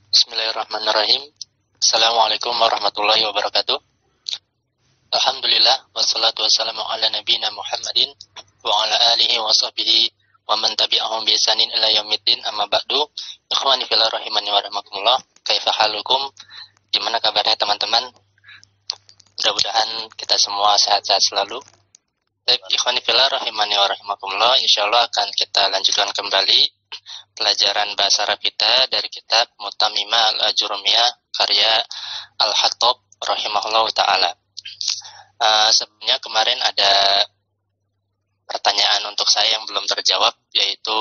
Bismillahirrahmanirrahim. Assalamualaikum warahmatullahi wabarakatuh. Alhamdulillah wassalatu wassalamu ala nabiyina Muhammadin wa ala alihi wa sahbihi wa man tabi'ahum bi ihsanin ila yaumiddin, amma ba'du. Ikhwani fillah rahimani wa rahmakumullah. Kaifa halukum? Gimana kabarnya teman-teman? Mudah-mudahan kita semua sehat-sehat selalu. Baik, ikhwani fillah rahimani wa rahmakumullah. Insyaallah akan kita lanjutkan kembali pelajaran bahasa Arab kita dari kitab Mutamimah Al-Ajurumiyah karya Al-Hattab rahimahullah ta'ala. Sebenarnya kemarin ada pertanyaan untuk saya yang belum terjawab, yaitu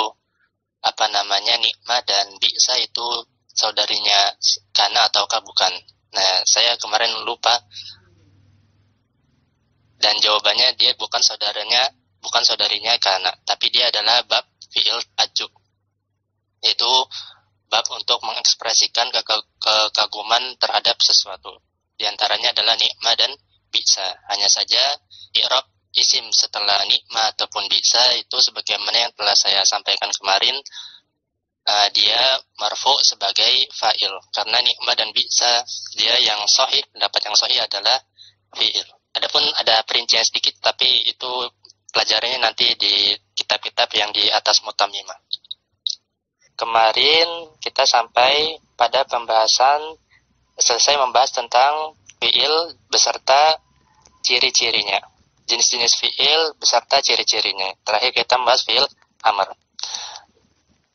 nikmah dan bi'sa itu saudarinya kana ataukah bukan. Nah, saya kemarin lupa, dan jawabannya dia bukan saudarinya kana, tapi dia adalah bab fi'il ta'ajjub, yaitu bab untuk mengekspresikan kekaguman terhadap sesuatu. Di antaranya adalah nikmah dan bi'sa. Hanya saja i'rab isim setelah nikmah ataupun bi'sa itu sebagaimana yang telah saya sampaikan kemarin, dia marfu sebagai fa'il, karena nikmah dan bi'sa dia yang sahih, pendapat yang sahih adalah fi'il. Adapun ada perincian sedikit, tapi itu pelajarannya nanti di kitab-kitab yang di atas Mutamimah. Kemarin kita sampai pada selesai membahas tentang fi'il beserta ciri-cirinya, jenis-jenis fi'il beserta ciri-cirinya. Terakhir kita membahas fi'il amr.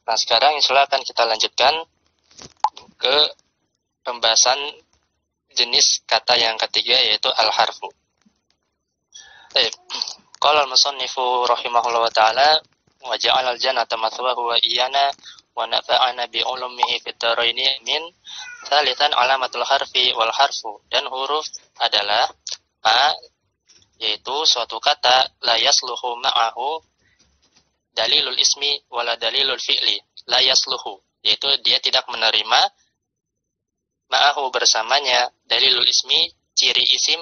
Nah, sekarang insyaallah akan kita lanjutkan ke pembahasan jenis kata yang ketiga, yaitu al-harfu. Baik. Qala al-musannifu rahimahullah ta'ala wa ja'ala al-jannata mathwahu wa iyana wa nafa'ana bi ulumihi fid dharaini min. Tsalitsan alamatul harfi wal harfu, dan huruf adalah yaitu suatu kata la yasluhu ma'ahu dalilul ismi wala dalilul fi'li. La yasluhu, yaitu dia tidak menerima, ma'ahu bersamanya, dalilul ismi ciri isim,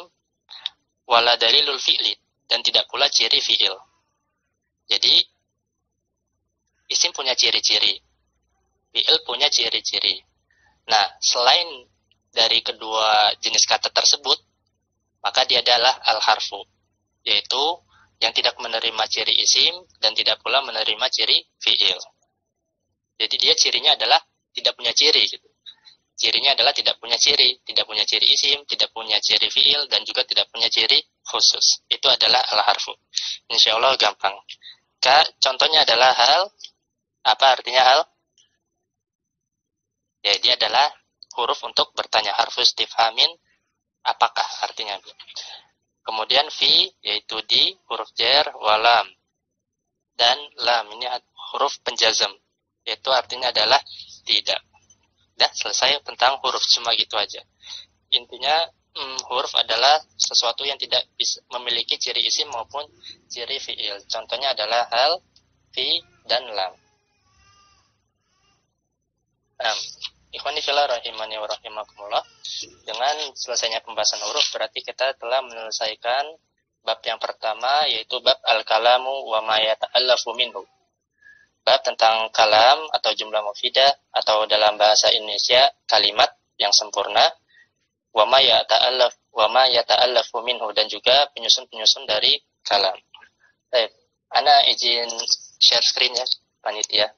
wala dalilul fi'li, dan tidak pula ciri fi'il. Jadi isim punya ciri-ciri, fi'il punya ciri-ciri. Nah, selain dari kedua jenis kata tersebut, maka dia adalah al-harfu, yaitu yang tidak menerima ciri isim dan tidak pula menerima ciri fi'il. Jadi dia cirinya adalah tidak punya ciri gitu. Cirinya adalah tidak punya ciri isim, tidak punya ciri fi'il, dan juga tidak punya ciri khusus. Itu adalah al-harfu. Insyaallah gampang. Contohnya adalah hal. Apa artinya hal? Ya, dia adalah huruf untuk bertanya, harfu istifhamin, apakah artinya. Kemudian fi, yaitu di, huruf jar, walam, dan lam, ini huruf penjazam, yaitu artinya adalah tidak. Dah selesai tentang huruf, cuma gitu aja. Intinya huruf adalah sesuatu yang tidak bisa memiliki ciri isim maupun ciri fi'il. Contohnya adalah hal, fi, dan lam. Ikhwani fillah rahimani wa rahimakumullah. Dengan selesainya pembahasan huruf, berarti kita telah menyelesaikan bab yang pertama, yaitu bab al-kalamu wa ma yata'allafu minhu. Bab tentang kalam atau jumlah mufidah, atau dalam bahasa Indonesia kalimat yang sempurna, wa ma yata'allafu minhu, dan juga penyusun-penyusun dari kalam. Baik, ana izin share screen ya, panitia.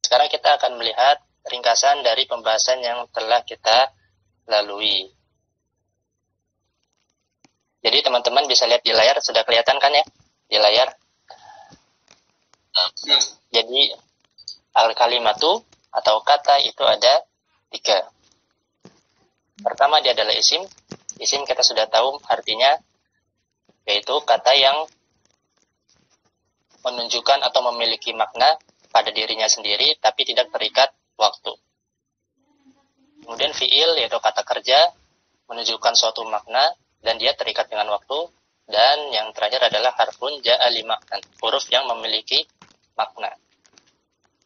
Sekarang kita akan melihat ringkasan dari pembahasan yang telah kita lalui. Jadi teman-teman bisa lihat di layar, sudah kelihatan kan ya? Di layar. Jadi al-kalimatu atau kata itu ada 3. Pertama, dia adalah isim. Isim kita sudah tahu artinya, yaitu kata yang menunjukkan atau memiliki makna pada dirinya sendiri, tapi tidak terikat waktu. Kemudian fi'il, yaitu kata kerja, menunjukkan suatu makna dan dia terikat dengan waktu. Dan yang terakhir adalah harfun ja'a limaknan, huruf yang memiliki makna.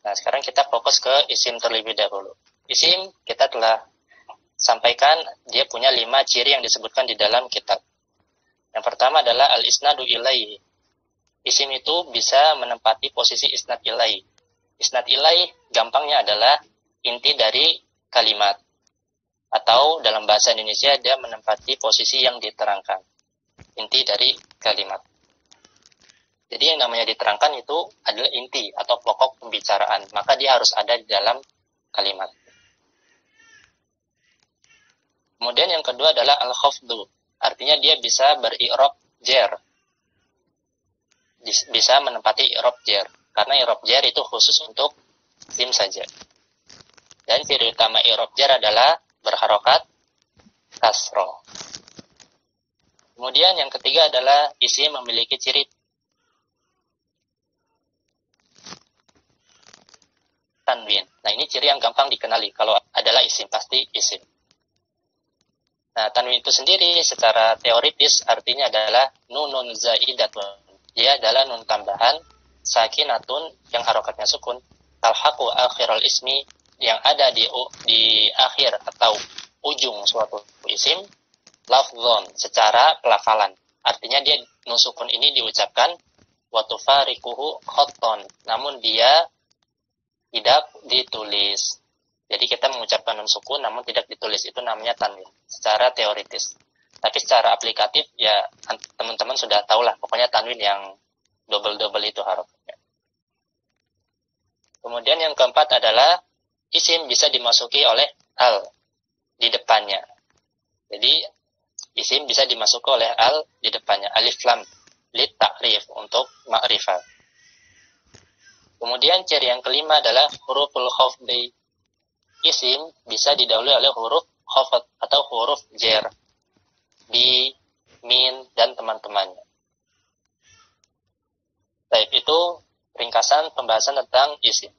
Nah, sekarang kita fokus ke isim terlebih dahulu. Isim kita telah sampaikan, dia punya 5 ciri yang disebutkan di dalam kitab. Yang pertama adalah al-isnadu ilaihi. Isim itu bisa menempati posisi isnad ilaihi. Isnad ilaih gampangnya adalah inti dari kalimat. Atau dalam bahasa Indonesia dia menempati posisi yang diterangkan. Inti dari kalimat. Jadi yang namanya diterangkan itu adalah inti atau pokok pembicaraan. Maka dia harus ada di dalam kalimat. Kemudian yang kedua adalah al-khafdu. Artinya dia bisa beri'rab jer. Bisa menempati i'rab jer. Karena i'rab jer itu khusus untuk sim saja. Dan ciri utama i'rab jer adalah berharokat kasroh. Kemudian yang ketiga adalah isim memiliki ciri tanwin. Nah, ini ciri yang gampang dikenali. Kalau adalah isim, pasti isim. Nah, tanwin itu sendiri secara teoritis artinya adalah nunun zaidatun. Dia adalah nun tambahan sakinatun yang harokatnya sukun. Talhaqu akhiral ismi yang ada di akhir atau ujung suatu isim lafdzon secara pelafalan. Artinya dia nun sukun ini diucapkan wa tufarikuhu khotton. Namun dia tidak ditulis. Jadi kita mengucapkan nun sukun namun tidak ditulis, itu namanya tanwin secara teoritis. Tapi secara aplikatif ya teman-teman sudah tahu lah, pokoknya tanwin yang double-double itu harokatnya. Kemudian yang keempat adalah isim bisa dimasuki oleh al di depannya. Jadi isim bisa dimasuki oleh al di depannya, alif lam lit ta'rif untuk ma'rifat. Kemudian ciri yang kelima adalah huruful khafdi. Isim bisa didahului oleh huruf khafd atau huruf jer, bi, min, dan teman-temannya. Baik, itu ringkasan pembahasan tentang isim.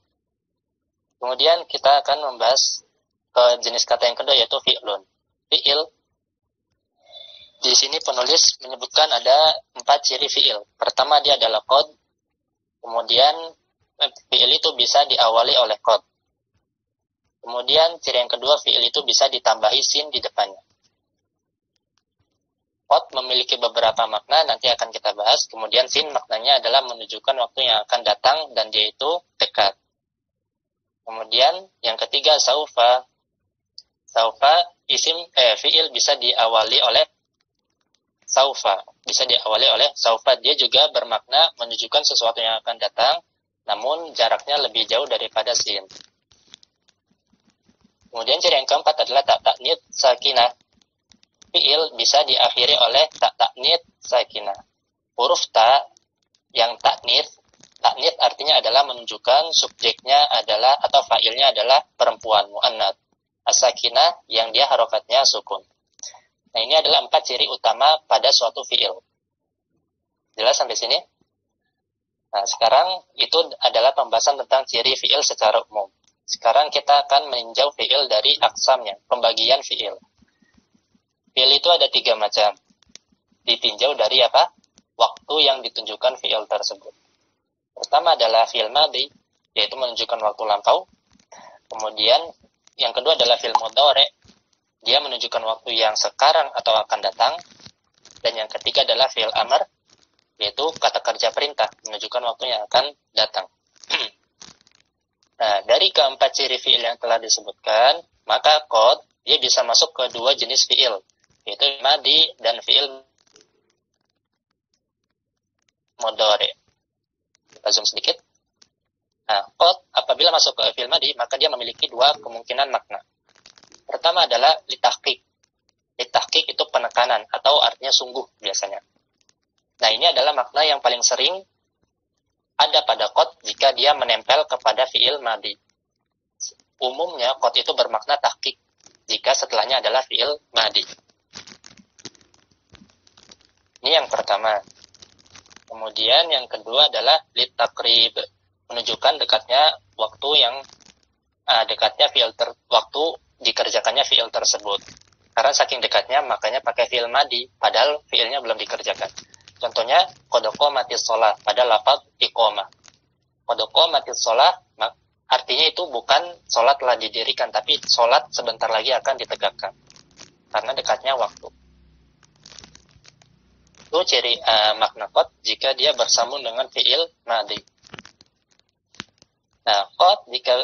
Kemudian kita akan membahas jenis kata yang kedua, yaitu fi'lun. Fi'il, di sini penulis menyebutkan ada 4 ciri fi'il. Pertama, dia adalah qad. Kemudian fi'il itu bisa diawali oleh qad. Kemudian ciri yang kedua, fi'il itu bisa ditambahi sin di depannya. Qad memiliki beberapa makna, nanti akan kita bahas. Kemudian sin maknanya adalah menunjukkan waktu yang akan datang dan dia itu dekat. Kemudian yang ketiga, saufa. Saufa fi'il bisa diawali oleh saufa. Bisa diawali oleh saufa. Dia juga bermakna menunjukkan sesuatu yang akan datang, namun jaraknya lebih jauh daripada sin. Kemudian ciri yang keempat adalah ta'nits sakinah. Fi'il bisa diakhiri oleh ta'nits sakinah. Huruf ta yang ta'nits artinya adalah menunjukkan subjeknya adalah atau fa'ilnya adalah perempuan muannats. As-sakinah yang dia harokatnya sukun. Nah, ini adalah 4 ciri utama pada suatu fi'il. Jelas sampai sini? Nah, sekarang itu adalah pembahasan tentang ciri fi'il secara umum. Sekarang kita akan meninjau fi'il dari aksamnya, pembagian fi'il. Fi'il itu ada 3 macam. Ditinjau dari apa? Waktu yang ditunjukkan fi'il tersebut. Pertama adalah fi'il madhi, yaitu menunjukkan waktu lampau. Kemudian yang kedua adalah fi'il mudhari, dia menunjukkan waktu yang sekarang atau akan datang. Dan yang ketiga adalah fi'il amr, yaitu kata kerja perintah, menunjukkan waktu yang akan datang. Nah, dari keempat ciri fi'il yang telah disebutkan, maka qad dia bisa masuk ke 2 jenis fi'il, yaitu madhi dan fi'il mudhari. Kita zoom sedikit. Nah, qad apabila masuk ke fi'il madhi, maka dia memiliki 2 kemungkinan makna. Pertama adalah litahqiq. Litahqiq itu penekanan atau artinya sungguh biasanya. Nah, ini adalah makna yang paling sering ada pada qad jika dia menempel kepada fi'il madhi. Umumnya qad itu bermakna tahqiq jika setelahnya adalah fi'il madhi. Ini yang pertama. Kemudian yang kedua adalah litaqrib, menunjukkan dekatnya waktu yang waktu dikerjakannya fi'il tersebut. Karena saking dekatnya makanya pakai fi'il madhi padahal fi'ilnya belum dikerjakan. Contohnya, qad qamatis shalah pada lafaz iqamah. Qad qamatis shalah artinya itu bukan sholat telah didirikan, tapi sholat sebentar lagi akan ditegakkan. Karena dekatnya waktu. Itu ciri makna qad jika dia bersambung dengan fi'il madhi. Nah, qad jika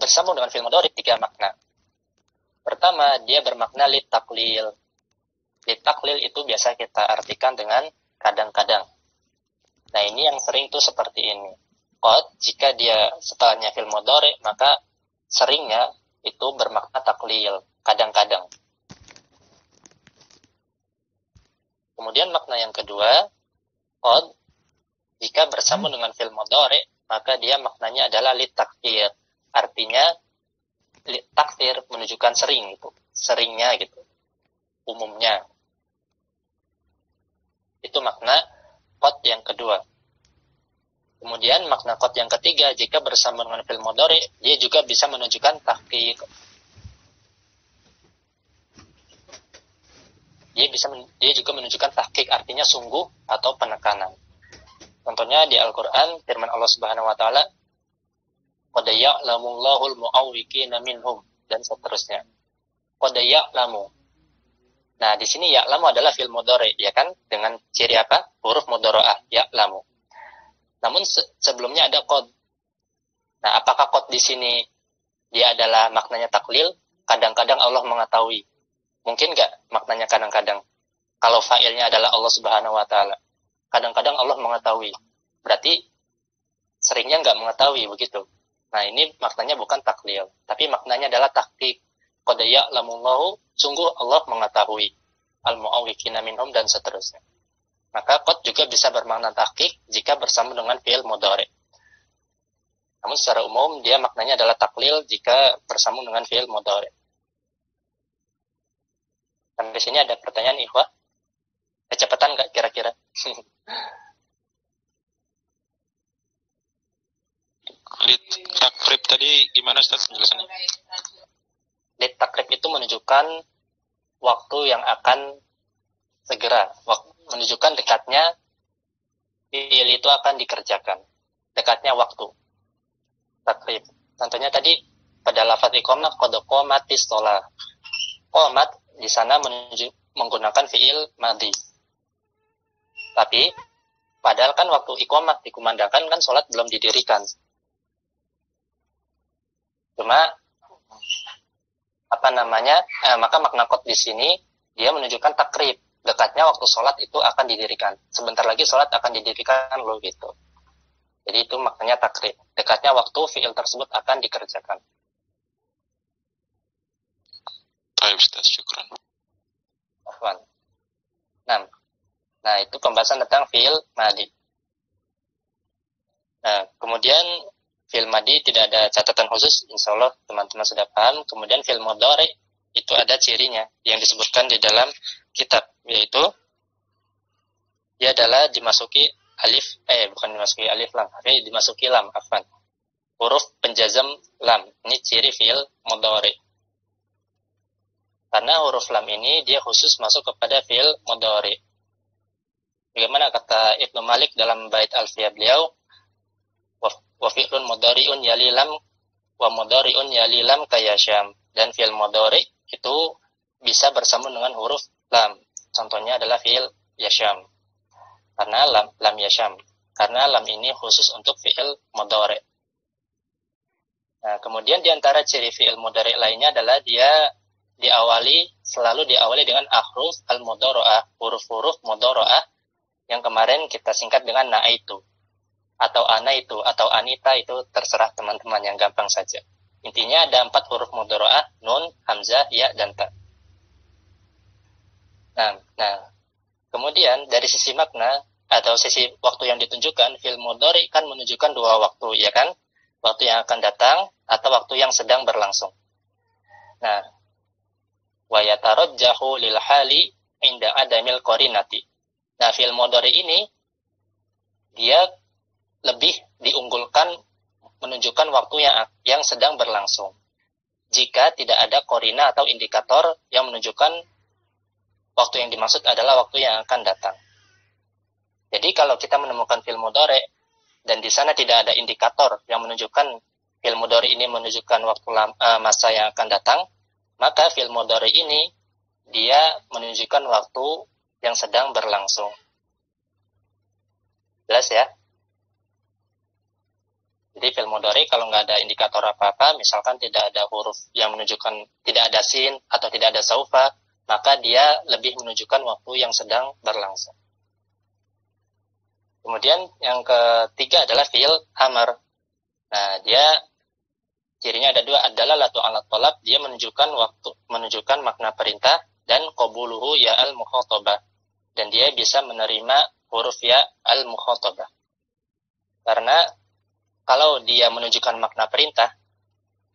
bersambung dengan fi'il mudhari 3 makna. Pertama, dia bermakna litaklil. Litaklil itu biasa kita artikan dengan kadang-kadang. Nah, ini yang sering tuh seperti ini. Qad, jika dia setelahnya fi'il mudhari, maka seringnya itu bermakna taklil, kadang-kadang. Kemudian makna yang kedua, qad, jika bersambung dengan fi'il mudhari, maka dia maknanya adalah litakthir. Artinya takfir menunjukkan sering gitu, seringnya gitu, umumnya. Itu makna qad yang kedua. Kemudian makna qad yang ketiga, jika bersambung dengan fi'il mudhari, dia juga bisa menunjukkan tahqiq. Dia juga menunjukkan tahqiq, artinya sungguh atau penekanan. Contohnya di Al-Qur'an firman Allah Subhanahu wa taala, qad ya'lamullahu al-mu'awwiqina minhum, dan seterusnya. Qad ya'lamu. Nah, di sini ya'lamu adalah fi'il mudhari, ya kan? Dengan ciri apa? Huruf mudhara'ah, ya'lamu. Namun sebelumnya ada qad. Nah, apakah qad di sini dia adalah maknanya taklil? Kadang-kadang Allah mengetahui. Mungkin enggak maknanya kadang-kadang? Kalau fa'ilnya adalah Allah Subhanahu wa taala. Kadang-kadang Allah mengetahui. Berarti seringnya enggak mengetahui begitu. Nah, ini maknanya bukan taklil, tapi maknanya adalah tahqiq. Qad ya'lamullahu, sungguh Allah mengetahui. Al-mu'awwiqina minhum, dan seterusnya. Maka qad juga bisa bermakna tahqiq jika bersambung dengan fi'il mudhari. Namun secara umum dia maknanya adalah taklil jika bersambung dengan fi'il mudhari. Sampai sini ada pertanyaan, ikhwah? Kecepatan enggak kira-kira? Lit takrib tadi gimana Ustaz penjelasannya? Lit takrib itu menunjukkan waktu yang akan segera, menunjukkan dekatnya fi'il itu akan dikerjakan, dekatnya waktu. Takrib. Contohnya tadi pada lafaz iqamah, qad qamatis shalah. Qamat di sana menggunakan fi'il madhi. Tapi padahal kan waktu iqamah dikumandangkan kan salat belum didirikan. Cuma maka makna qad di sini dia menunjukkan takrib, dekatnya waktu sholat itu akan didirikan. Sebentar lagi sholat akan didirikan loh gitu. Jadi itu maknanya takrib, dekatnya waktu fi'il tersebut akan dikerjakan. Baik Ustaz, syukran. Afwan. Nah, itu pembahasan tentang fi'il madhi. Nah, kemudian fi'il madhi tidak ada catatan khusus, insya Allah teman-teman sudah paham. Kemudian fi'il mudhari itu ada cirinya yang disebutkan di dalam kitab, yaitu dia adalah dimasuki alif lam, tapi dimasuki lam, afwan. Huruf penjazam lam, ini ciri fi'il mudhari. Karena huruf lam ini dia khusus masuk kepada fi'il mudhari. Bagaimana kata Ibnu Malik dalam bait Alfiyah beliau, wa fi'lun mudhari'un yali lam wa mudhari'un yali lam kayasyam. Dan fi'il mudhari itu bisa bersambung dengan huruf lam. Contohnya adalah fi'il yasham. Karena lam yasham. Karena lam ini khusus untuk fi'il mudhari. Nah, kemudian di antara ciri fi'il mudhari lainnya adalah dia selalu diawali dengan ahruf al-mudhara'ah, huruf-huruf mudhara'ah yang kemarin kita singkat dengan na'aitu atau anaitu atau anita, itu terserah teman-teman, yang gampang saja. Intinya ada 4 huruf mudhara'ah, nun, hamzah, ya, dan ta. Nah, kemudian dari sisi makna atau sisi waktu yang ditunjukkan, fi'il mudhari kan menunjukkan 2 waktu, ya kan? Waktu yang akan datang atau waktu yang sedang berlangsung. Nah, wa yatarajjahu lil hali inda adamil qarinati. Nah, fi'il mudhari ini dia lebih diunggulkan menunjukkan waktu yang sedang berlangsung jika tidak ada qarina atau indikator yang menunjukkan waktu yang dimaksud adalah waktu yang akan datang. Jadi kalau kita menemukan fi'il mudhari dan di sana tidak ada indikator yang menunjukkan fi'il mudhari ini menunjukkan waktu masa yang akan datang, maka fi'il mudhari ini dia menunjukkan waktu yang sedang berlangsung. Jelas ya? Jadi fi'il mudhari kalau nggak ada indikator apa-apa, misalkan tidak ada huruf yang menunjukkan, tidak ada sin atau tidak ada saufa, maka dia lebih menunjukkan waktu yang sedang berlangsung. Kemudian yang ketiga adalah fi'il amar. Nah, dia cirinya ada dua, adalah latu alat tolab, dia menunjukkan waktu, menunjukkan makna perintah, dan qabuluhu ya al-mukhatabah. Dan dia bisa menerima huruf ya al-mukhatabah. Karena kalau dia menunjukkan makna perintah,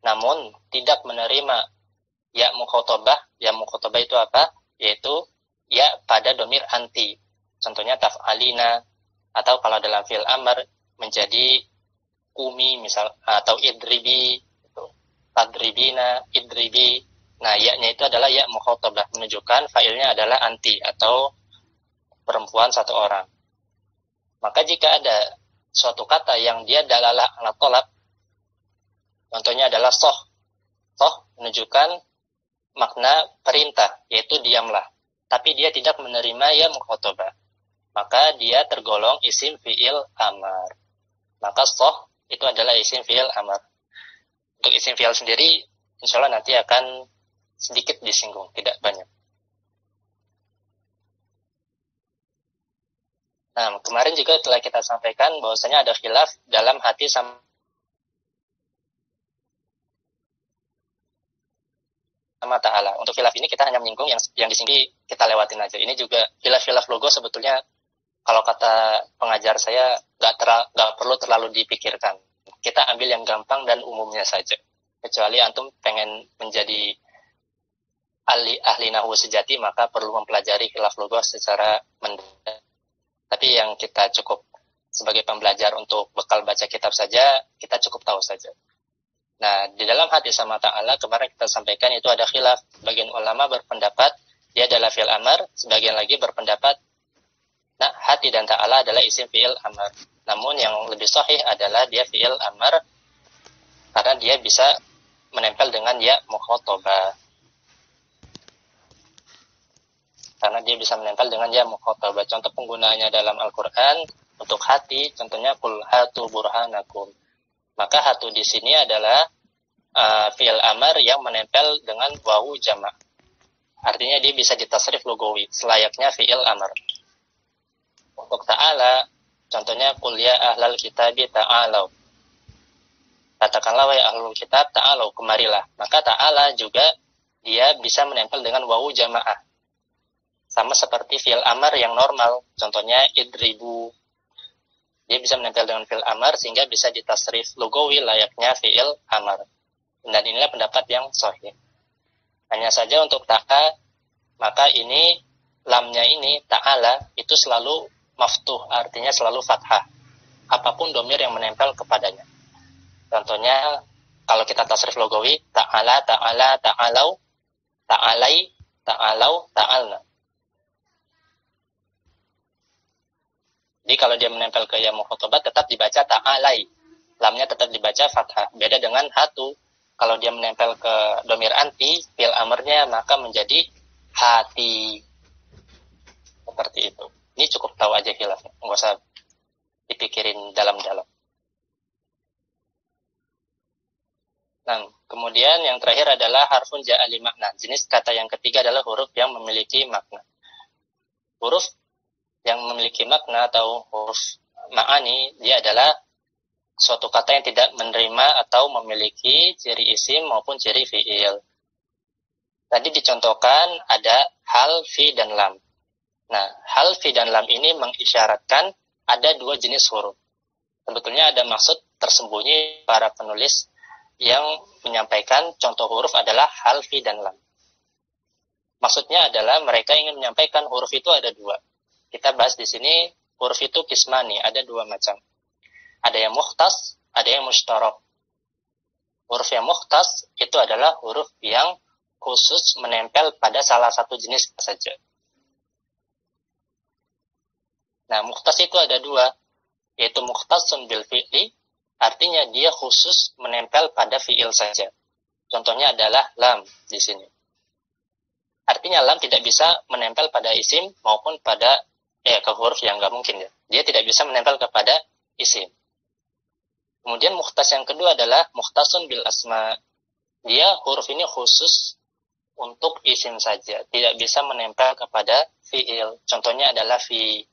namun tidak menerima ya mukhatabah itu apa? Yaitu ya pada domir anti. Contohnya taf'alina, atau kalau dalam fi'il amr menjadi kumi misal, atau idribi, tadribina, idribi. Nah, ya-nya itu adalah ya mukhatabah, menunjukkan fa'ilnya adalah anti atau perempuan satu orang. Maka jika ada suatu kata yang dia dalalah ala tolab, contohnya adalah soh menunjukkan makna perintah, yaitu diamlah, tapi dia tidak menerima ya mukhatabah, maka dia tergolong isim fi'il amar. Maka soh itu adalah isim fi'il amar. Untuk isim fi'il sendiri insya Allah nanti akan sedikit disinggung, tidak banyak. Nah, kemarin juga telah kita sampaikan bahwasanya ada khilaf dalam hati sama ta'ala. Untuk khilaf ini kita hanya menyinggung yang di sini kita lewatin aja. Ini juga khilaf logo sebetulnya kalau kata pengajar saya nggak perlu terlalu dipikirkan. Kita ambil yang gampang dan umumnya saja. Kecuali antum pengen menjadi ahli nahwu sejati, maka perlu mempelajari khilaf logo secara mendalam. Tapi yang kita cukup sebagai pembelajar untuk bekal baca kitab saja, kita cukup tahu saja. Nah, di dalam hati sama ta'ala, kemarin kita sampaikan itu ada khilaf. Sebagian ulama berpendapat, dia adalah fi'il amar, sebagian lagi berpendapat, nah, hati dan ta'ala adalah isim fi'il amar. Namun yang lebih sahih adalah dia fi'il amar, karena dia bisa menempel dengan ya mukhatabah. Karena dia bisa menempel dengan ya mukhatabah. Contoh penggunaannya dalam Al-Quran untuk hati, contohnya qul hatu burhanakum. Maka hatu di sini adalah fi'il amar yang menempel dengan wawu jama'. Artinya dia bisa ditasrif lugawi selayaknya fi'il amar. Untuk ta'ala, contohnya qul ya ahlal kitabi ta'alau. Katakanlah wahai ahlul kitab ta'alau, kemarilah. Maka ta'ala juga dia bisa menempel dengan wawu jama'ah. Sama seperti fi'il amar yang normal, contohnya idribu. Dia bisa menempel dengan fi'il amar sehingga bisa ditasrif lugawi layaknya fi'il amar. Dan inilah pendapat yang sahih. Hanya saja untuk ta'a, maka ini lamnya ini ta'ala itu selalu maftuh, artinya selalu fathah. Apapun domir yang menempel kepadanya. Contohnya kalau kita tasrif lugawi, ta'ala, ta'ala, ta'alau, ta'alai, ta'alau, ta'alna. Jadi kalau dia menempel ke ya mukhatabah tetap dibaca ta'alai. Lamnya tetap dibaca fathah. Beda dengan hatu. Kalau dia menempel ke domir anti, fi'il amarnya maka menjadi hati. Seperti itu. Ini cukup tahu aja khilafnya. Nggak usah dipikirin dalam-dalam. Nah, kemudian yang terakhir adalah harfun ja'ali makna. Jenis kata yang ketiga adalah huruf yang memiliki makna. Huruf yang memiliki makna atau huruf ma'ani, dia adalah suatu kata yang tidak menerima atau memiliki ciri isim maupun ciri fi'il. Tadi dicontohkan ada hal, fi, dan lam. Nah, hal, fi, dan lam ini mengisyaratkan ada dua jenis huruf. Sebetulnya ada maksud tersembunyi para penulis yang menyampaikan contoh huruf adalah hal, fi, dan lam. Maksudnya adalah mereka ingin menyampaikan huruf itu ada dua. Kita bahas di sini huruf itu kismani, ada dua macam. Ada yang mukhtas, ada yang mushtarak. Huruf yang mukhtas itu adalah huruf yang khusus menempel pada salah satu jenis saja. Nah, mukhtas itu ada dua, yaitu mukhtasun bil fi'li, artinya dia khusus menempel pada fi'il saja. Contohnya adalah lam di sini. Artinya lam tidak bisa menempel pada isim maupun pada ke huruf yang nggak mungkin ya. Dia tidak bisa menempel kepada isim. Kemudian mukhtas yang kedua adalah mukhtasun bil asma. Dia huruf ini khusus untuk isim saja, tidak bisa menempel kepada fiil. Contohnya adalah fi.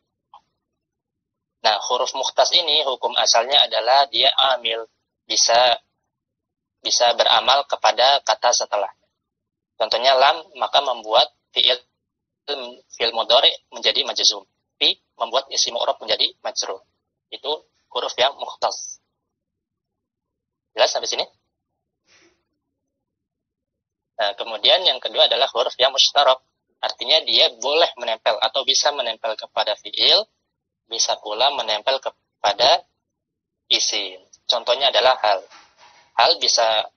Nah, huruf mukhtas ini hukum asalnya adalah dia amil, bisa beramal kepada kata setelah. Contohnya lam, maka membuat fiil mudhari menjadi majzum. Fi membuat isim mu'rab menjadi majrur. Itu huruf yang mukhtas. Jelas sampai sini? Nah, kemudian yang kedua adalah huruf yang mustarak. Artinya dia boleh menempel atau bisa menempel kepada fiil, bisa pula menempel kepada isim. Contohnya adalah hal. Hal bisa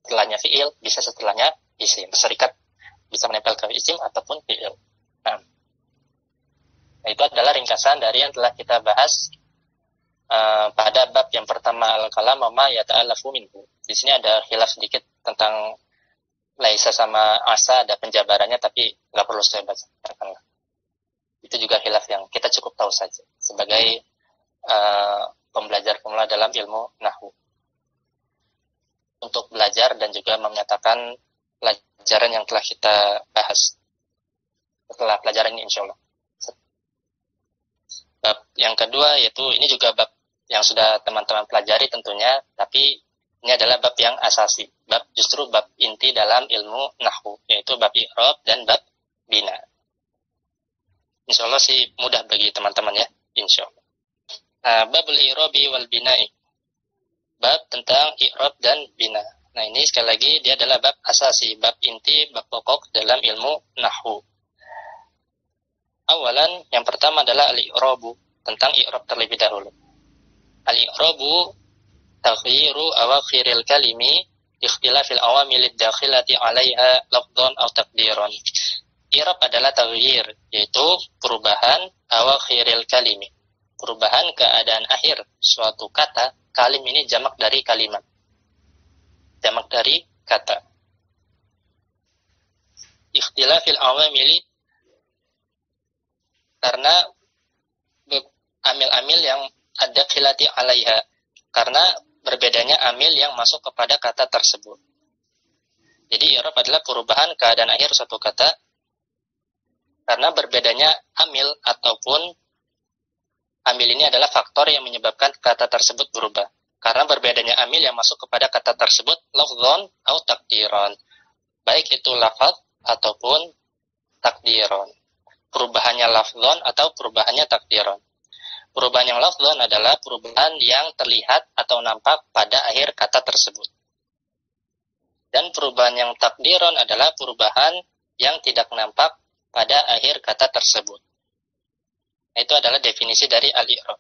setelahnya fiil, bisa setelahnya isim. Serikat bisa menempel ke isim ataupun fiil. Nah, itu adalah ringkasan dari yang telah kita bahas pada bab yang pertama al-kalam ma yata'allafu minhu. Di sini ada khilaf sedikit tentang laisa sama asa, ada penjabarannya, tapi nggak perlu saya bacakan. Itu juga khilaf yang kita cukup tahu saja sebagai pembelajar pemula dalam ilmu nahwu, untuk belajar dan juga menyatakan pelajaran yang telah kita bahas setelah pelajaran ini insyaallah. Bab yang kedua yaitu ini juga bab yang sudah teman-teman pelajari tentunya, tapi ini adalah bab yang asasi, justru bab inti dalam ilmu nahwu, yaitu bab i'rab dan bab bina. Insyaallah sih mudah bagi teman-teman ya, insyaallah. Nah, babul i'rabi wal bina'i. Bab tentang i'rab dan bina. Nah, ini sekali lagi dia adalah bab asasi, bab inti, bab pokok dalam ilmu nahwu. Awalan, yang pertama adalah al-i'rabu, tentang i'rab terlebih dahulu. Al-i'rabu taghyiru awakhiril kalimi ikhtilafil awamilid dakhilati 'alaiha lafdhan aw taqdiran. I'rab adalah taghyir, yaitu perubahan awakhiril kalimi, perubahan keadaan akhir suatu kata. Kalim ini jamak dari kalimat, jamak dari kata. Ikhtilafil awamili, karena amil-amil yang ada khilati 'alaiha, karena berbedanya amil yang masuk kepada kata tersebut. Jadi i'rab adalah perubahan keadaan akhir suatu kata karena berbedanya amil, ataupun amil ini adalah faktor yang menyebabkan kata tersebut berubah. Karena berbedanya amil yang masuk kepada kata tersebut lafdhon atau takdiron, baik itu lafaz ataupun takdiron. Perubahannya lafdhon atau perubahannya takdiron. Perubahan yang lafdhon adalah perubahan yang terlihat atau nampak pada akhir kata tersebut. Dan perubahan yang takdiron adalah perubahan yang tidak nampak pada akhir kata tersebut. Itu adalah definisi dari al-i'rab.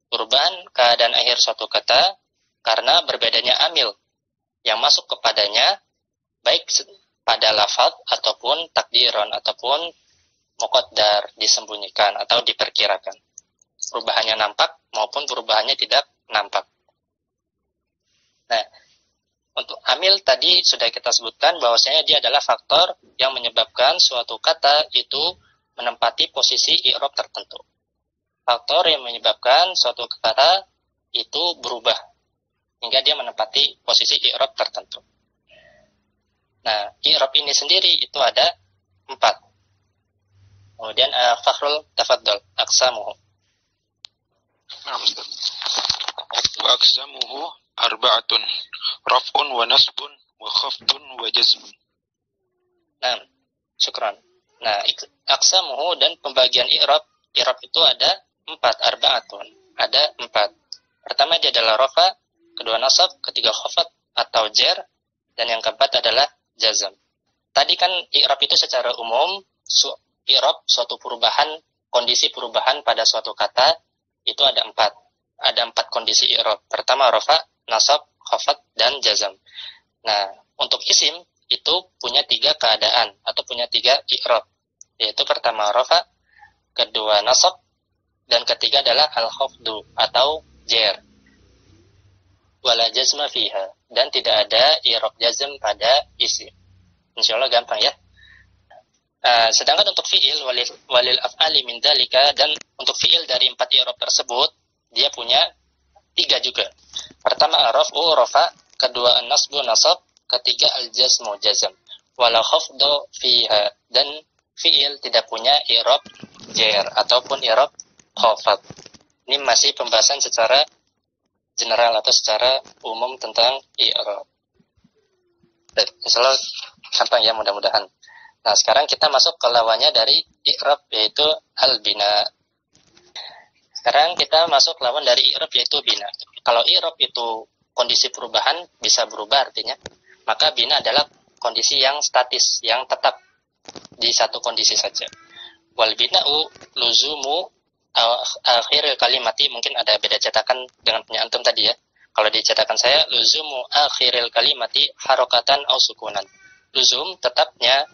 Perubahan keadaan akhir suatu kata karena berbedanya amil yang masuk kepadanya, baik pada lafaz ataupun takdiron ataupun muqaddar, disembunyikan atau diperkirakan. Perubahannya nampak maupun perubahannya tidak nampak. Nah, untuk amil tadi sudah kita sebutkan bahwasanya dia adalah faktor yang menyebabkan suatu kata itu menempati posisi i'rab tertentu. Faktor yang menyebabkan suatu kata itu berubah hingga dia menempati posisi i'rab tertentu. Nah, i'rab ini sendiri itu ada 4. Kemudian Fakhrul tafaddal aqsamuhu. Wa aqsamuhu arba'atun, raf'un wa nasbun wa khafdun wa jazmun. Nah, syukran. Nah, aqsamuhu dan pembagian i'rab itu ada 4, arba'atun. Ada 4. Pertama dia adalah rafa, kedua nasab, ketiga khafad atau jar, dan yang keempat adalah jazm. Tadi kan i'rab itu secara umum i'rab suatu perubahan, kondisi perubahan pada suatu kata itu ada 4. Ada 4 kondisi i'rab. Pertama rafa, nasab, khafad, dan jazm. Nah, untuk isim itu punya 3 keadaan atau punya 3 i'rab. Yaitu pertama rafa, kedua nasab, dan ketiga adalah al-khafdu atau jar. Wala jazma fiha, dan tidak ada i'rab jazm pada isim. Insyaallah gampang ya. Sedangkan untuk fi'il walil af'ali min dalika, dan untuk fi'il dari 4 i'rab tersebut dia punya 3 juga. Pertama raf'u rafa, kedua an-nasbu nasab, ketiga al-jazmu jazm. Wala khafdu fiha, dan fi'il tidak punya i'rab jar ataupun i'rab khafad. Ini masih pembahasan secara general atau secara umum tentang i'rab. Insyaallah gampang ya, mudah-mudahan. Nah, sekarang kita masuk ke lawannya dari i'rab, yaitu al-bina. Sekarang kita masuk lawan dari i'rab, yaitu bina. Kalau i'rab itu kondisi perubahan, bisa berubah artinya, maka bina adalah kondisi yang statis, yang tetap di satu kondisi saja. Wal bina'u luzumu akhiril kalimati, mungkin ada beda cetakan dengan punya antum tadi ya. Kalau di cetakan saya, luzumu akhiril kalimati harokatan au sukunan. Luzum, tetapnya,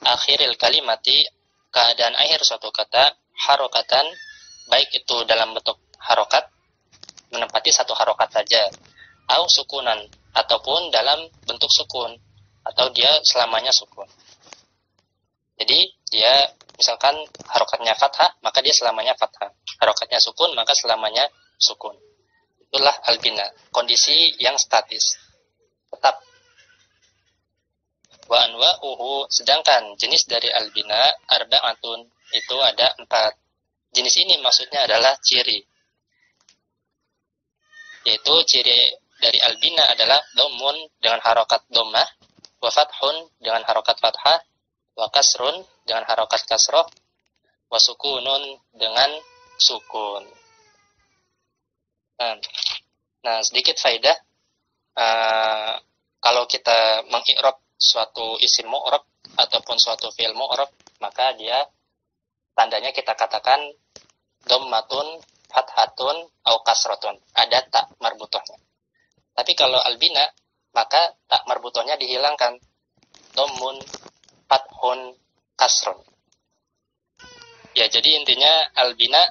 akhiril kalimati, keadaan akhir suatu kata, harokatan, baik itu dalam bentuk harokat, menempati satu harokat saja, au sukunan, ataupun dalam bentuk sukun, atau dia selamanya sukun. Jadi dia misalkan harokatnya fathah, maka dia selamanya fathah. Harokatnya sukun, maka selamanya sukun. Itulah al-bina, kondisi yang statis, tetap. Wa anwa'uhu, sedangkan jenis dari al-bina arba'atun, itu ada 4. Jenis ini maksudnya adalah ciri. Yaitu ciri dari al-bina adalah domun dengan harokat domah, wa fathun dengan harokat fathah, wa kasrun dengan harokat kasroh, wa sukunun dengan sukun. Nah, sedikit faedah. Kalau kita mengi'rab suatu isim mu'rab ataupun suatu fi'il mu'rab, maka dia tandanya kita katakan dhammatun, fathatun, au kasratun. Ada tak marbutohnya. Tapi kalau al-bina, maka tak marbutohnya dihilangkan. Dhammun, fathun, kasrun. Ya, jadi intinya al-bina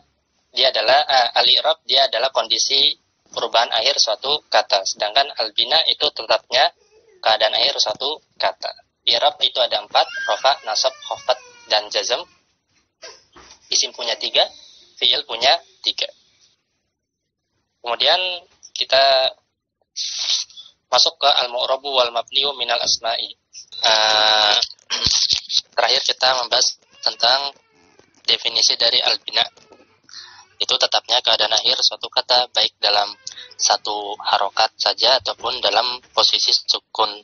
dia adalah al-i'rab, dia adalah kondisi perubahan akhir suatu kata. Sedangkan al-bina itu tetapnya keadaan akhir suatu kata. I'rab itu ada 4, rafa, nasab, khafad, dan jazm. Isim punya 3, fi'il punya 3. Kemudian kita masuk ke al-mu'rabu wal mabniu minal asma'i. Terakhir kita membahas tentang definisi dari al-bina. Itu tetapnya keadaan akhir suatu kata, baik dalam satu harokat saja ataupun dalam posisi sukun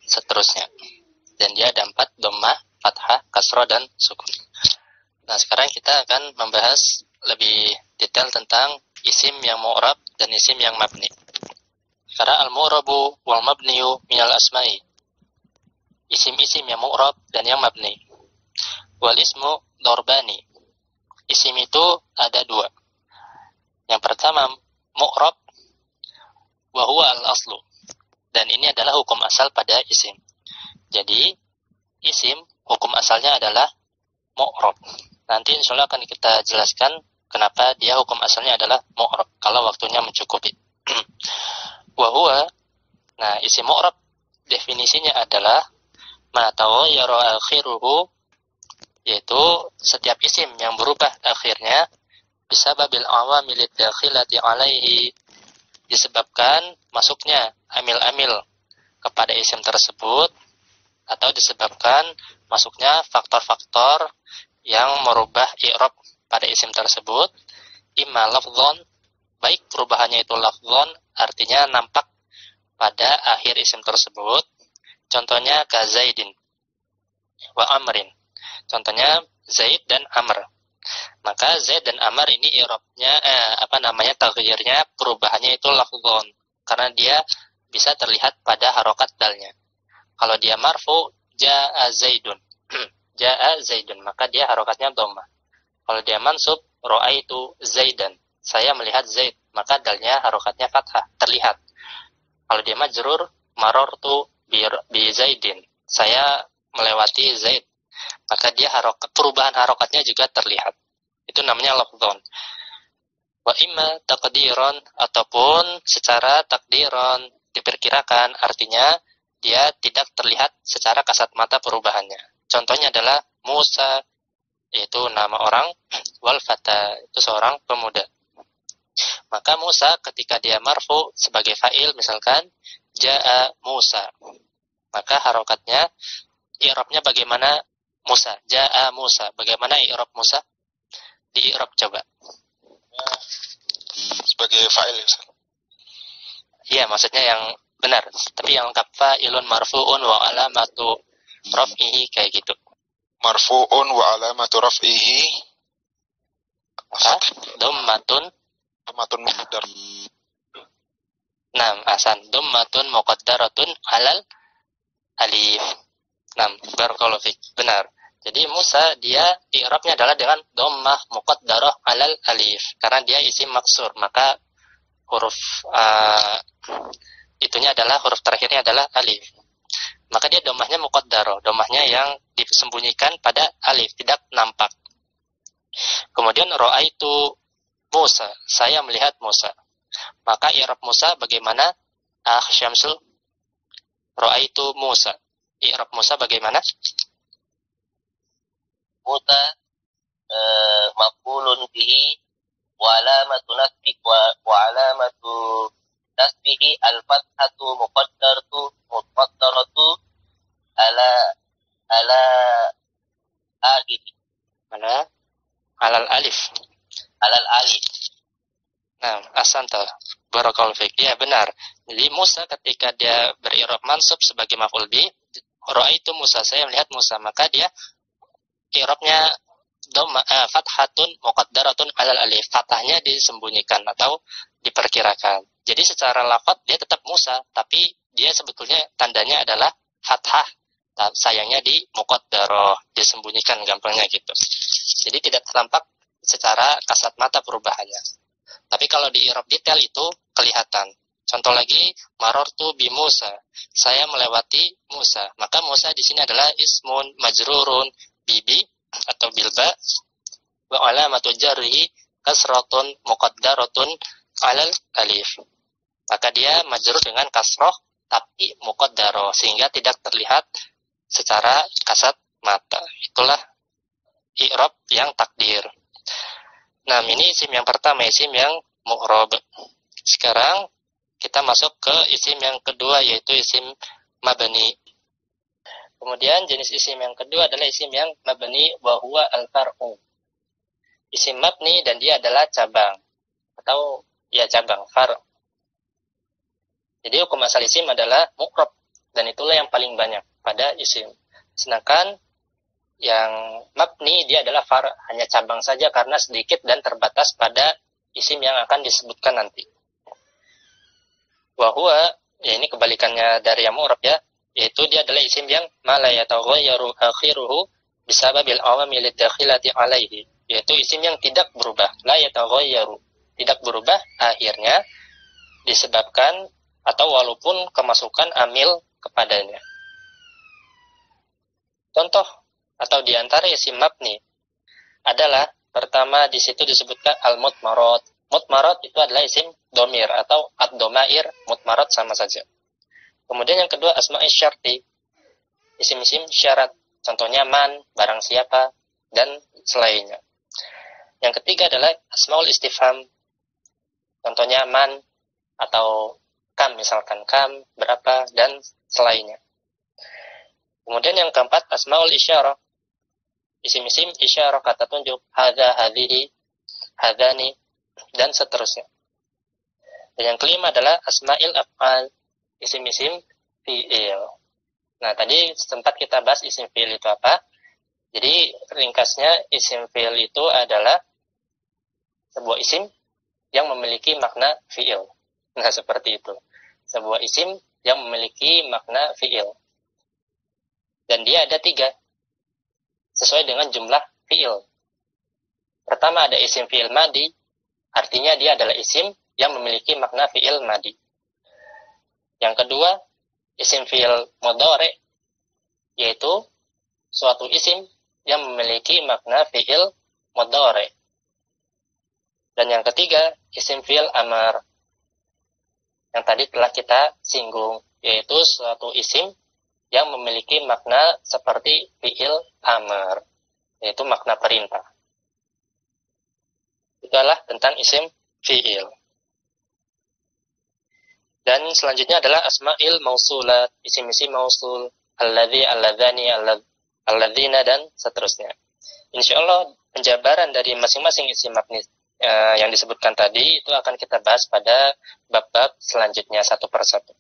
seterusnya. Dan dia ada 4, dhammah, fathah, kasroh, dan sukun. Nah, sekarang kita akan membahas lebih detail tentang isim yang mu'rab dan isim yang mabni. Karena al-mu'rabu wal mabniu minal asma'i. Isim-isim yang mu'rab dan yang mabni. Wal ismu dorbani. Isim itu ada 2. Yang pertama mu'rab wa huwa al-aslu. Dan ini adalah hukum asal pada isim. Jadi isim hukum asalnya adalah mu'rab. Nanti insyaallah akan kita jelaskan kenapa dia hukum asalnya adalah mu'rab kalau waktunya mencukupi. Wa huwa, nah isim mu'rab definisinya adalah ma taghayyara akhiruhu, yaitu setiap isim yang berubah akhirnya bisa babil awamil dakhilati alaihi, disebabkan masuknya amil-amil kepada isim tersebut, atau disebabkan masuknya faktor-faktor yang merubah i'rab pada isim tersebut, imma lafdhon, baik perubahannya itu lafdhon, artinya nampak pada akhir isim tersebut. Contohnya ka Zaidin wa Amrin. Contohnya Zaid dan Amr. Maka Zaid dan Amr ini i'rabnya taghyirnya, perubahannya itu lafdhon, karena dia bisa terlihat pada harokat dalnya. Kalau dia marfu, jaa Zaidun. Jaa Zaidun, maka dia harokatnya dhammah. Kalau dia mansub, ra'aitu Zaidan. Saya melihat Zaid, maka dalnya harokatnya fathah, terlihat. Kalau dia majrur, marartu bi Zaidin. Saya melewati Zaid, maka dia perubahan harokatnya juga terlihat. Itu namanya lafdhon. Wa imma taqdiran, ataupun secara takdiran, diperkirakan, artinya dia tidak terlihat secara kasat mata perubahannya. Contohnya adalah Musa, yaitu nama orang, wal fata, itu seorang pemuda. Maka Musa ketika dia marfu sebagai fa'il, misalkan Ja'a Musa, maka harokatnya, i'rabnya bagaimana Musa? Ja'a Musa, bagaimana i'rab Musa? Di i'rab coba. Sebagai fa'il, Ustaz. Iya, maksudnya yang benar. Tapi yang lengkap fa'ilun marfu'un wa alamatu raf'ihi, kayak gitu. Marfu'un wa alamatu raf'ihi Dhammatun muqaddar. Nam, asan. Dhammatun muqaddaratun alal alif. Nam, barakallahu fik. Benar. Jadi Musa dia i'rabnya adalah dengan dhammah muqaddarah alal alif karena dia isim maksur, maka huruf itunya adalah huruf terakhirnya adalah alif. Maka dia dhammahnya muqaddarah, dhammahnya yang disembunyikan pada alif, tidak nampak. Kemudian ra'aitu Musa, saya melihat Musa. Maka i'rab Musa bagaimana? Syamsul. Ra'aitu Musa. I'rab Musa bagaimana? Musa maqulun bihi wa alamatu nasbi wa alamatu nasbihi al-fathatu muqaddaratu ala akhir. Alal alif. Alal alif. Nah, asanta. Barakallahu fiik. Ya, benar. Jadi Musa ketika dia beri'rab mansub sebagai maf'ul bi, ra'aitu Musa, saya melihat Musa, maka dia i'rabnya fathatun muqaddaratun alal alif. Fathahnya disembunyikan atau diperkirakan. Jadi secara lafaz dia tetap Musa, tapi dia sebetulnya tandanya adalah fathah. Sayangnya di muqaddarah, disembunyikan gampangnya gitu. Jadi tidak tampak secara kasat mata perubahannya. Tapi kalau di i'rab detail itu kelihatan. Contoh lagi, marortu bi Musa. Saya melewati Musa. Maka Musa di sini adalah ismun majrurun bibi atau bilba wa alamatu jarrihi kasratun muqaddaratun alal alif. Maka dia majrur dengan kasroh tapi muqaddarah sehingga tidak terlihat secara kasat mata. Itulah i'rab yang takdir. Nah, ini isim yang pertama, isim yang mu'rab. Sekarang kita masuk ke isim yang kedua, yaitu isim mabni. Kemudian jenis isim yang kedua adalah isim yang mabni wa huwa al-far'u. Isim mabni dan dia adalah cabang atau ya cabang, far'. Jadi hukum asal isim adalah mu'rab dan itulah yang paling banyak pada isim. Sedangkan yang mabni dia adalah far', hanya cabang saja karena sedikit dan terbatas pada isim yang akan disebutkan nanti. Wa huwa, ya ini kebalikannya dari yang mu'rab ya, yaitu dia adalah isim yang ma la yataghayyaru akhiruhu bisababil awamil dakhilati alaihi, yaitu isim yang tidak berubah, la yataghayyaru, tidak berubah akhirnya disebabkan atau walaupun kemasukan amil kepadanya. Contoh atau diantara isim mabni adalah pertama di situ disebutkan al-mutmarat. Mutmarat itu adalah isim domir atau ad-domair, mutmarat sama saja. Kemudian yang kedua asma'i syarti, isim-isim syarat. Contohnya man, barang siapa, dan selainnya. Yang ketiga adalah asmaul istifham. Contohnya man atau kam, misalkan kam, berapa, dan selainnya. Kemudian yang keempat asmaul isyarah. Isim-isim isyarah, kata tunjuk, hadza, hadhihi, hadzani, dan seterusnya. Dan yang kelima adalah asma'il af'al, isim-isim fi'il. Nah, tadi sempat kita bahas isim fi'il itu apa. Jadi ringkasnya isim fi'il itu adalah sebuah isim yang memiliki makna fi'il. Nah, seperti itu. Sebuah isim yang memiliki makna fi'il. Dan dia ada 3 sesuai dengan jumlah fi'il. Pertama ada isim fi'il madi, artinya dia adalah isim yang memiliki makna fi'il madi. Yang kedua, isim fi'il mudhari, yaitu suatu isim yang memiliki makna fi'il mudhari. Dan yang ketiga, isim fi'il amar, yang tadi telah kita singgung, yaitu suatu isim yang memiliki makna seperti fi'il amr, yaitu makna perintah. Itulah tentang isim fi'il. Dan selanjutnya adalah asma'il mausulat, isim-isim mausul, alladzi, alladzani, alladzina, dan seterusnya. Insyaallah penjabaran dari masing-masing isim mabni yang disebutkan tadi itu akan kita bahas pada bab-bab selanjutnya satu persatu.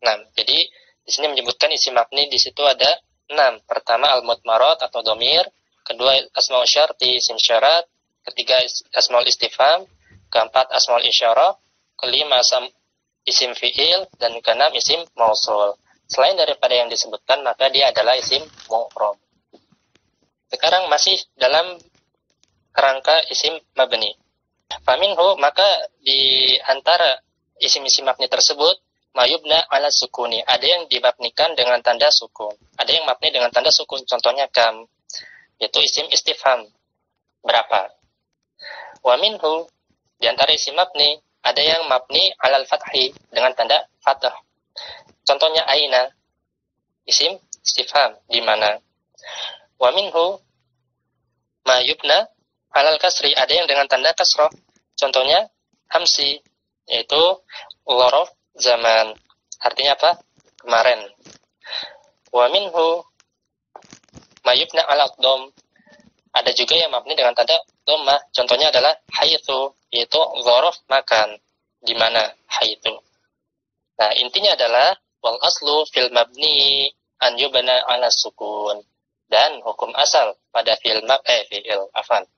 Nah, jadi di sini menyebutkan isim mabni di situ ada 6. Pertama al-mudmarat atau domir, kedua asmaul syarti, isim syarat, ketiga asmaul istifham, keempat asmaul isyarah, kelima isim fi'il, dan keenam isim mausul. Selain daripada yang disebutkan, maka dia adalah isim mu'rab. Sekarang masih dalam kerangka isim mabni. Faminhu, maka di antara isim-isim mabni tersebut, mayubna ala sukuni, ada yang dimabnikan dengan tanda sukun, ada yang mabni dengan tanda sukun, contohnya kam, yaitu isim istifham, berapa. Wa minhu, di antara isim mabni, ada yang mabni alal fathi dengan tanda fathah. Contohnya aina, isim istifham, di mana. Wa minhu ma yubna alal kasri, ada yang dengan tanda kasrah. Contohnya amsi, yaitu dzaraf zaman. Artinya apa? Kemarin. Wa minhu ma yubna alal dom, ada juga yang mabni dengan tanda dhammah. Contohnya adalah haitsu, yaitu dzaraf makan, di mana haitsu. Nah, intinya adalah wal aslu fil mabni an yubna ala sukun. Dan hukum asal pada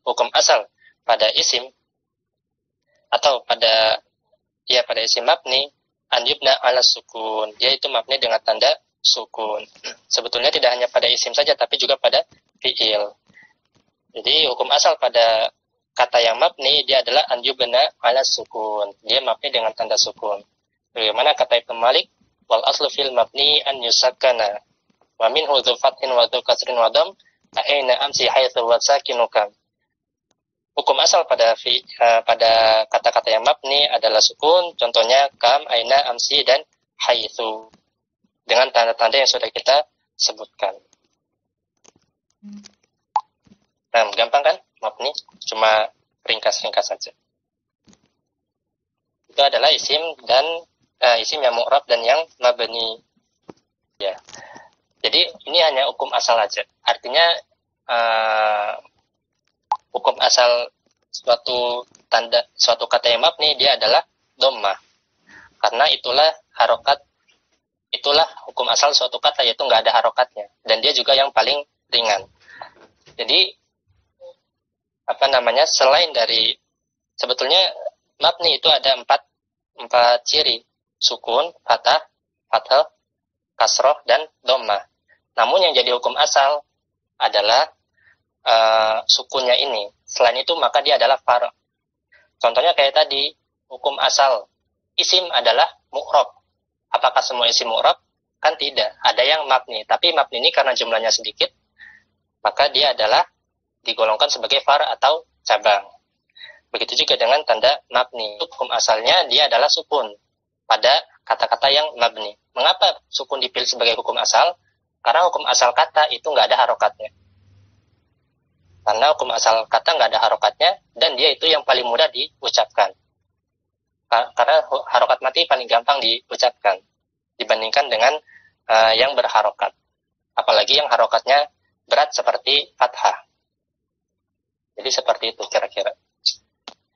hukum asal pada isim atau pada isim mabni an yubna ala sukun, yaitu mabni dengan tanda sukun. Sebetulnya tidak hanya pada isim saja tapi juga pada fi'il. Jadi hukum asal pada kata yang mabni dia adalah an yubna ala sukun. Dia mabni dengan tanda sukun. Bagaimana kata Ibnu Malik, wal aslu fil mabni an yusakkana wa minhu dzu fathin wa dzu kasrin wa dam aina amsi haitsu wa sakinuka. Hukum asal pada kata-kata yang mabni adalah sukun, contohnya kam, aina, amsi, dan haitsu, dengan tanda-tanda yang sudah kita sebutkan. Nah, gampang kan mabni? Cuma ringkas-ringkas saja. Itu adalah isim dan isim yang mu'rab dan yang mabni. Ya. Jadi ini hanya hukum asal aja. Artinya hukum asal suatu kata yang mabni dia adalah dhammah. Karena itulah hukum asal suatu kata, yaitu nggak ada harokatnya, dan dia juga yang paling ringan. Jadi selain dari, sebetulnya mabni itu ada empat ciri: sukun, fathah, kasroh, dan dhammah. Namun yang jadi hukum asal adalah sukunnya ini. Selain itu maka dia adalah far'. Contohnya kayak tadi, hukum asal isim adalah mu'rab. Apakah semua isim mu'rab? Kan tidak. Ada yang mabni, tapi mabni ini karena jumlahnya sedikit, maka dia adalah digolongkan sebagai far' atau cabang. Begitu juga dengan tanda mabni. Hukum asalnya dia adalah sukun pada kata-kata yang mabni. Mengapa sukun dipilih sebagai hukum asal? Karena hukum asal kata itu nggak ada harokatnya. Karena hukum asal kata nggak ada harokatnya, dan dia itu yang paling mudah diucapkan. Karena harokat mati paling gampang diucapkan dibandingkan dengan yang berharokat. Apalagi yang harokatnya berat seperti fathah. Jadi seperti itu kira-kira.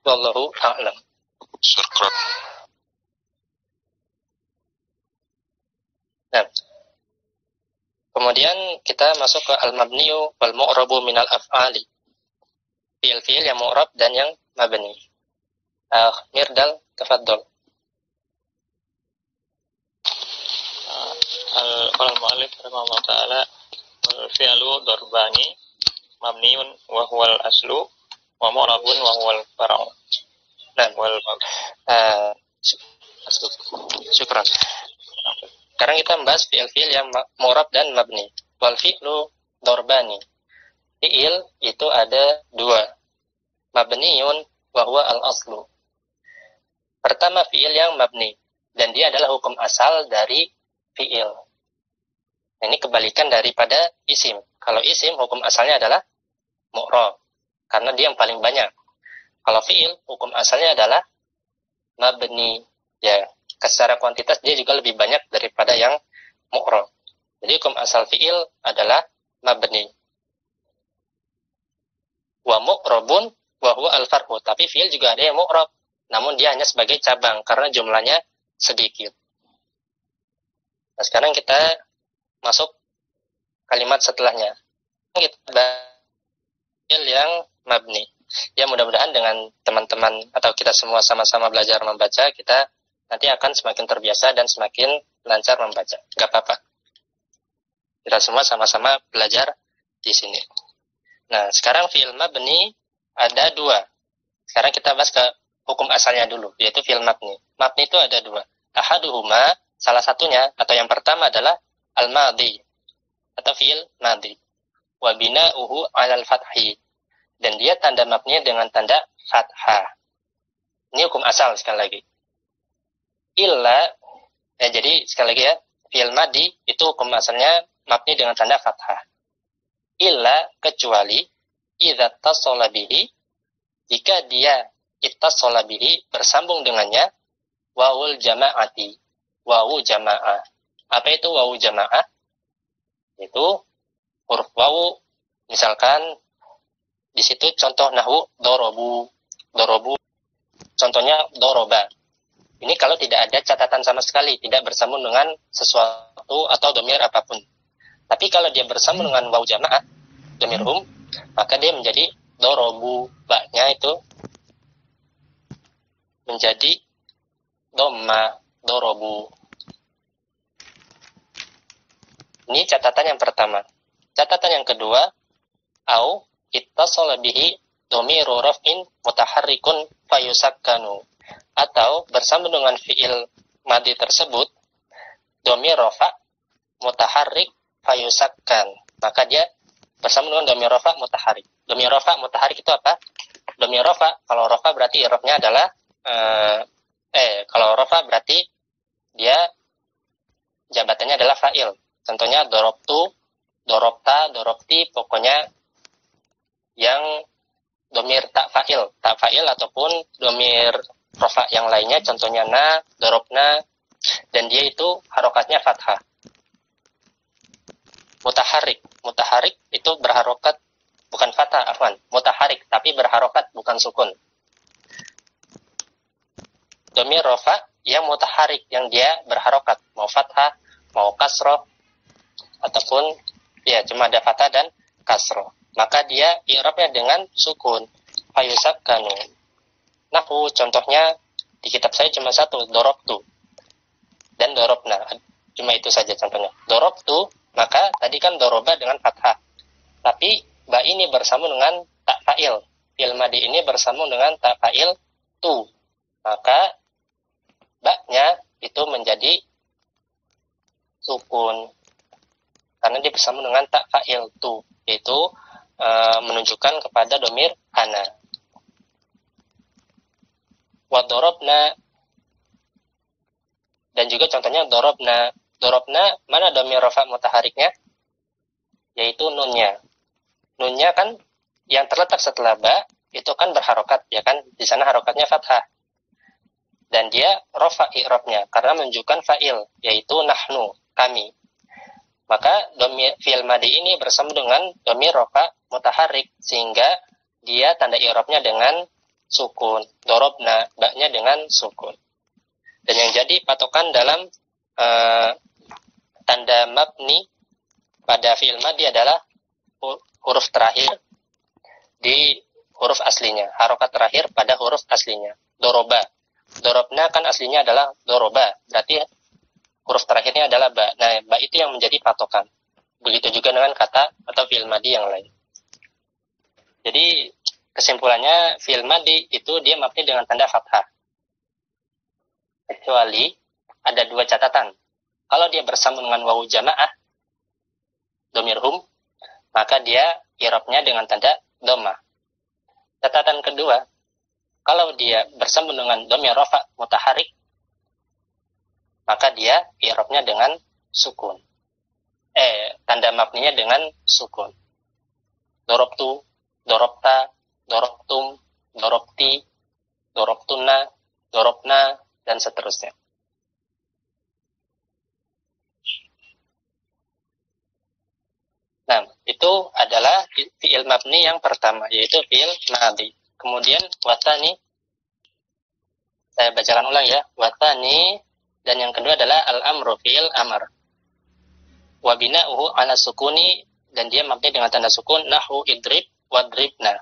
Wallahu a'lam. Syukran. Nah, kemudian kita masuk ke al-mabniyu wal mu'rabu minal af'ali. Fi'il-fi'il yang mu'rab dan yang mabni. Mirdal, tafaddal. Al-mu'allif rahimahullah ta'ala, al-fi'lu darbani mabniun wa huwal aslu wa mu'rabun wa huwal far'u. Nah, syukran. Sekarang kita membahas fi'il-fi'il yang mu'rab dan mabni. Wal fi'lu darbani. Fi'il itu ada dua. Mabniun wa huwa al-aslu. Pertama fi'il yang mabni, dan dia adalah hukum asal dari fi'il. Nah, ini kebalikan daripada isim. Kalau isim hukum asalnya adalah mu'rab karena dia yang paling banyak. Kalau fi'il hukum asalnya adalah mabni. Ya, secara kuantitas dia juga lebih banyak daripada yang mu'rab. Jadi hukum asal fi'il adalah mabni. Wa mu'rabun wa huwa al-far'u. Tapi fi'il juga ada yang mu'rab, namun dia hanya sebagai cabang karena jumlahnya sedikit. Nah, sekarang kita masuk kalimat setelahnya. Kita fi'il yang mabni. Ya, mudah-mudahan dengan teman-teman atau kita semua sama-sama belajar membaca, kita nanti akan semakin terbiasa dan semakin lancar membaca. Gak apa-apa. Kita semua sama-sama belajar di sini. Nah, sekarang fi'il mabni ada dua. Sekarang kita bahas ke hukum asalnya dulu, yaitu fi'il mabni. Mabni itu ada dua. Ahaduhuma, salah satunya, atau yang pertama adalah al-madi, atau fi'il madi. Wa bina'uhu 'alal fathi. Dan dia tanda mabninya dengan tanda fathah. Ini hukum asal sekali lagi. Illa, ya jadi sekali lagi ya, fi'il madi itu hukum asalnya mabni dengan tanda fathah. Illa, kecuali idza tasala bihi, jika dia ittasala bihi, bersambung dengannya wawul jama'ati, wawu jama'ah. Apa itu wawu jama'ah? Itu huruf wawu, misalkan di situ contoh nahwu dorobu, contohnya doroba. Ini kalau tidak ada catatan sama sekali, tidak bersambung dengan sesuatu atau domir apapun. Tapi kalau dia bersambung dengan wawu jamaah, domir maka dia menjadi dorobu, baknya itu menjadi dhamma, dorobu. Ini catatan yang pertama. Catatan yang kedua, au ittasala bihi dhamiru raf'in mutaharrikun fayusakkanu, atau bersambung dengan fi'il madi tersebut dhamir rafa mutaharrik fayusakkan, maka dia bersambung dengan dhamir rafa mutaharrik. Dhamir rafa mutaharrik itu apa? Dhamir rafa, kalau rafa berarti i'rabnya adalah kalau rafa berarti dia jabatannya adalah fa'il. Contohnya dorobtu, dorobta, dorobti, pokoknya yang domir tak fa'il ataupun domir rafa yang lainnya, contohnya na, dorobna, dan dia itu harokatnya fathah. Mutaharik itu berharokat, bukan fathah, afwan, mutaharik, tapi berharokat, bukan sukun. Domir rafa yang mutaharik, yang dia berharokat, mau fathah, mau kasroh, ataupun ya cuma ada fathah dan kasroh, maka dia i'rabnya dengan sukun, fayusakkanu. Nahwu contohnya di kitab saya cuma satu, dorobtu dan dorobna, cuma itu saja contohnya. Dorobtu, maka tadi kan doroba dengan fathah, tapi ba ini bersambung dengan tak fa'il, fi'il madi ini bersambung dengan tak fa'il tu, maka ba-nya itu menjadi sukun karena dia bersambung dengan tak fa'il tu, yaitu menunjukkan kepada domir ana. Wa dorobna, dan juga contohnya dorobna. Dorobna, mana domir rafa mutahariknya? Yaitu nunnya. Nunnya kan yang terletak setelah ba itu kan berharokat, ya kan? Di sana harokatnya fathah. Dan dia rafa i'rabnya karena menunjukkan fa'il, yaitu nahnu, kami. Maka domir fi'il madi ini bersambung dengan domir rafa mutaharik, sehingga dia tanda i'rabnya dengan sukun. Dorobna, ba-nya dengan sukun. Dan yang jadi patokan dalam tanda mabni pada fi'il madi adalah huruf terakhir di huruf aslinya, harokat terakhir pada huruf aslinya. Doroba, dorobna kan aslinya adalah doroba, berarti huruf terakhirnya adalah ba. Nah, ba itu yang menjadi patokan. Begitu juga dengan kata atau fi'il madi yang lain. Jadi kesimpulannya fi'il madi itu dia mabni dengan tanda fathah. Kecuali ada dua catatan. Kalau dia bersambung dengan wawu jamaah, domir maka dia i'rabnya dengan tanda dhammah. Catatan kedua, kalau dia bersambung dengan domir rafa mutaharik, maka dia i'rabnya dengan sukun. tanda mabninya dengan sukun. Dorobtu, dorobta, dorobtum, dorobti, dorobtuna, dorobna, dan seterusnya. Nah, itu adalah fi'il mabni yang pertama, yaitu fi'il madhi. Kemudian watani, saya bacakan ulang ya, watani, dan yang kedua adalah al-amru, fi'il amr. Wabina'uhu ala sukuni, dan dia mabni dengan tanda sukun, nahu idrib, wadribna,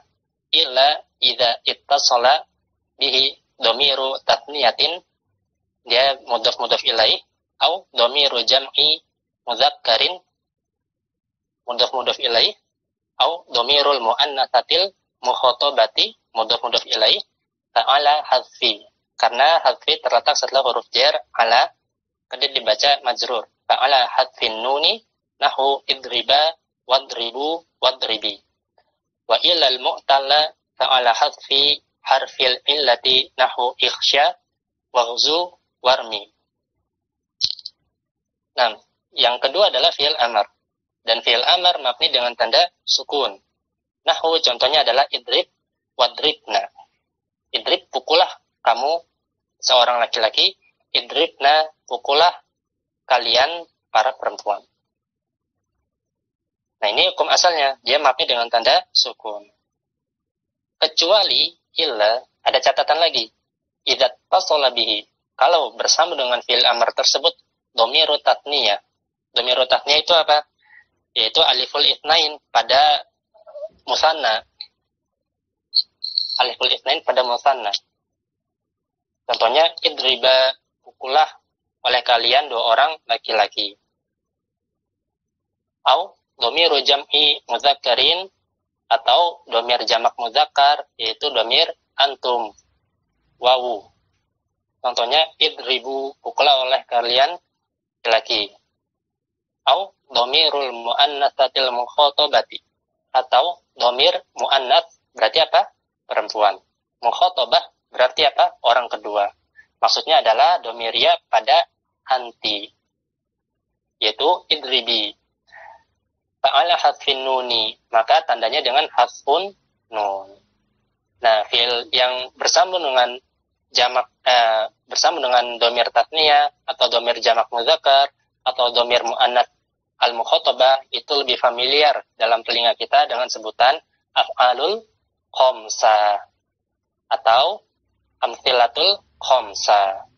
illa idza ittasala bihi domiru tatniyatin, dia mudhaf ilaih, au domiru jam'i mudhakkarin, mudhaf ilaih, au domirul mu'annatsatil mukhatabati, mudhaf ilaih, ta'ala hadfi, karena hadfi terletak setelah huruf jar ala, kemudian dibaca majrur, ta'ala hadfin nuni, nahu idriba, wadribu, wadribi, wa ilal mu'talla ta'ala hadfi harfil illati, nahu ikhsya, waghzu, warmi. Nah, yang kedua adalah fi'il amr. Dan fi'il amr mabni dengan tanda sukun. Nahu contohnya adalah idrib, wadribna. Idrib, pukullah kamu seorang laki-laki. Idribna, pukullah kalian para perempuan. Nah, ini hukum asalnya. Dia mabni dengan tanda sukun. Kecuali illa, ada catatan lagi. Idzat tasala bihi. Kalau bersama dengan fi'il amr tersebut, domiru tatniyah. Domiru tatniyah itu apa? Yaitu aliful itsnain pada musanna. Aliful itsnain pada musanna. Contohnya, idriba, pukullah oleh kalian dua orang laki-laki. Au domiru jam'i mudzakkarin, atau domir jamak mudzakkar, yaitu domir antum, wawu. Contohnya, idribu, pukullah oleh kalian laki-laki. Au domirul mu'annatsatil mukhatabati, atau domir mu'annats berarti apa? Perempuan. Mukhatabah berarti apa? Orang kedua. Maksudnya adalah domiria pada anti, yaitu idribi. Fa'ala hadfin nuni, maka tandanya dengan hadfun nun. Nah, fi'il yang bersambung dengan jamak, bersambung dengan domir tatniyah atau domir jamak muzakkar atau domir mu'annats al-mukhatabah itu lebih familiar dalam telinga kita dengan sebutan af'alul khamsah atau amtsilatul khamsah.